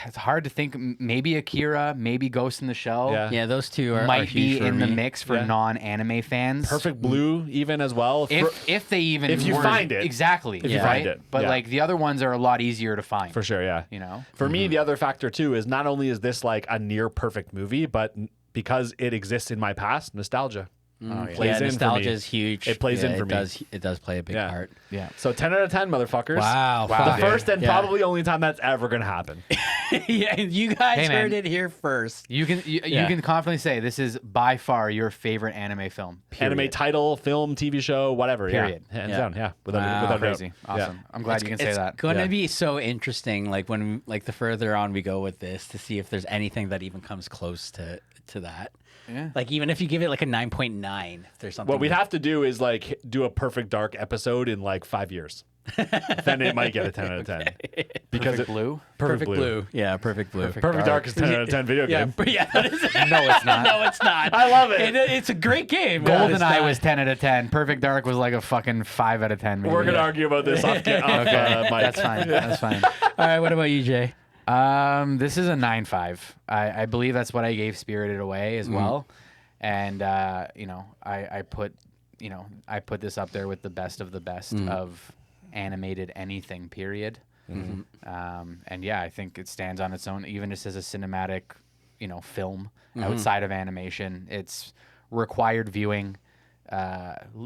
C: it's hard to think. Maybe Akira, maybe Ghost in the Shell.
A: Yeah.
B: Yeah, those two are
C: Might
B: huge
C: be
B: for
C: in the
B: me.
C: mix for
A: Yeah.
C: non-anime fans.
A: Perfect Blue, even as well.
C: If they even
A: if you
C: were-
A: find it.
C: exactly.
A: If you
C: right?
A: find it,
C: But
A: yeah.
C: like the other ones are a lot easier to find.
A: For sure, yeah.
C: You know.
A: For me, the other factor too is not only is this like a near perfect movie, but because it exists in my past, nostalgia. plays in for
B: nostalgia
A: me.
B: is huge.
A: It plays in for me.
B: It does play a big
A: Yeah.
B: part.
C: Yeah.
A: So 10 out of 10, motherfuckers.
B: Wow.
A: The first and
B: Yeah.
A: probably only time that's ever going to happen.
B: Yeah, you guys
C: Hey, man.
B: heard it here first.
C: You can confidently say this is by far your favorite anime film. Period.
A: Anime title, film, TV show, whatever.
C: Period.
A: Yeah. Hands
B: Yeah.
A: down. Yeah. Without
B: Wow.
A: a doubt.
C: Crazy. Awesome.
A: Yeah.
C: I'm glad you can say
B: It's
C: that.
B: going to
A: Yeah.
B: be so interesting, like when, like the further on we go with this, to see if there's anything that even comes close to that.
C: Yeah.
B: Like even if you give it like a 9.9, if there's something.
A: What we'd have to do is like do a Perfect Dark episode in like 5 years. Then it might get a 10 out of 10. Because
C: Perfect Blue?
A: Perfect Blue.
B: Yeah, Perfect Blue.
A: Perfect Dark is 10 out of 10 video
B: Yeah,
A: game.
B: yeah, that is,
C: No, it's not.
B: no, it's not.
A: I love it.
B: It's a great game. It's
C: GoldenEye
B: not.
C: was 10 out of 10. Perfect Dark was like a fucking 5 out of 10. Maybe.
A: We're going to argue about this off mic.
C: That's fine. That's fine.
B: All right, what about you, Jay?
C: This is a 9.5. I believe that's what I gave Spirited Away as well. And I put this up there with the best of the best of animated anything, period. And yeah, I think it stands on its own, even just as a cinematic, film outside of animation. It's required viewing.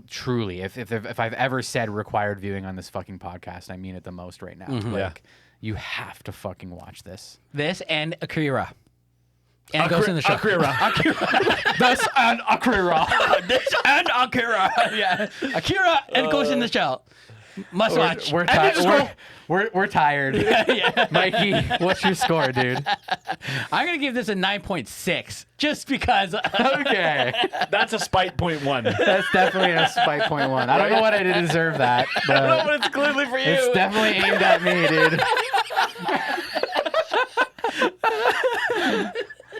C: Truly, if I've ever said required viewing on this fucking podcast, I mean it the most right now. Like, you have to fucking watch this.
B: This and Akira. And Ghost in the Shell.
A: Akira.
C: This and Akira.
B: This and Akira. Yeah. Akira and Ghost in the Shell. Must watch.
C: We're tired.
B: Yeah.
C: Mikey, what's your score, dude?
B: I'm going to give this a 9.6 just because.
C: Okay.
A: That's a spite point 1.
C: That's definitely a spike point 1. I don't know what I did to deserve that, but
A: But it's clearly for you.
C: it's definitely aimed at me, dude.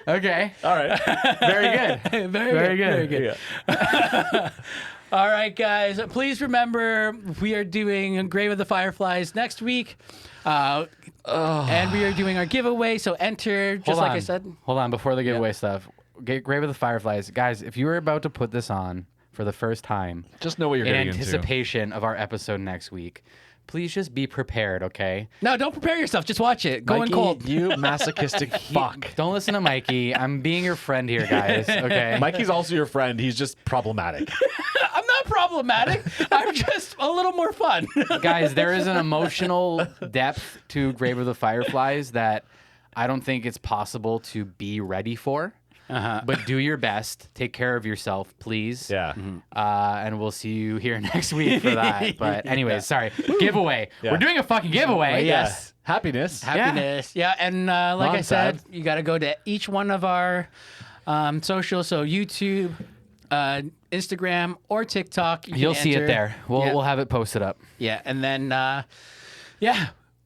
C: Okay.
A: All right.
C: Very good.
B: Very good.
C: good.
A: Yeah.
B: All right, guys. Please remember we are doing Grave of the Fireflies next week. And we are doing our giveaway. So enter, just like I said.
C: Hold on, before the giveaway stuff. Grave of the Fireflies. Guys, if you were about to put this on for the first time
A: Just know what you're
C: in
A: getting into.
C: anticipation of our episode next week, please just be prepared, okay?
B: No, don't prepare yourself. Just watch it. Go in
A: Mikey,
B: cold.
A: You masochistic fuck.
C: Don't listen to Mikey. I'm being your friend here, guys, okay?
A: Mikey's also your friend. He's just problematic.
B: I'm not problematic. I'm just a little more fun.
C: Guys, there is an emotional depth to Grave of the Fireflies that I don't think it's possible to be ready for. But do your best. Take care of yourself, please.
A: Yeah.
C: And we'll see you here next week for that. But anyways, sorry. Giveaway.
A: Yeah.
C: We're doing a fucking giveaway.
B: Yes.
A: Happiness.
B: Happiness. Yeah. And like I
A: I'm
B: said,
A: sad.
B: you got to go to each one of our socials. So YouTube, Instagram, or TikTok.
C: You'll see it there. We'll have it posted up.
B: Yeah. And then,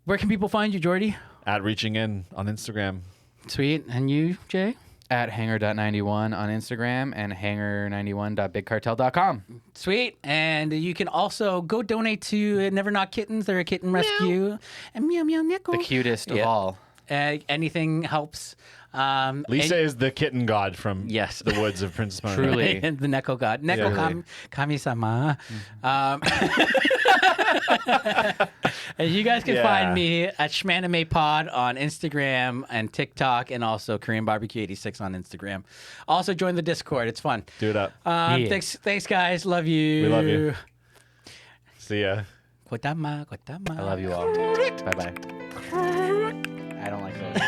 B: where can people find you, Jordy?
A: At Reaching In on Instagram.
B: Sweet. And you, Jay?
C: At hanger.91 on Instagram and hanger91.bigcartel.com.
B: Sweet. And you can also go donate to Never Not Kittens. They're a kitten rescue. And Meow Meow Nickel.
C: The cutest of
B: Yeah.
C: all.
B: Anything helps.
A: Lisa is the kitten god from
B: Yes.
A: the woods of Princess Mononoke.
C: Truly.
B: And the Neko God. Neko
A: Yeah.
B: Kami-sama. And you guys can
A: Yeah.
B: find me at Shmanime Pod on Instagram and TikTok, and also Korean Barbecue 86 on Instagram. Also join the Discord. It's fun.
A: Do it up.
C: Yeah.
B: Thanks, guys. Love you.
A: We love you. See ya.
B: Kodama, kodama.
C: I love you all. Bye-bye. I don't like those.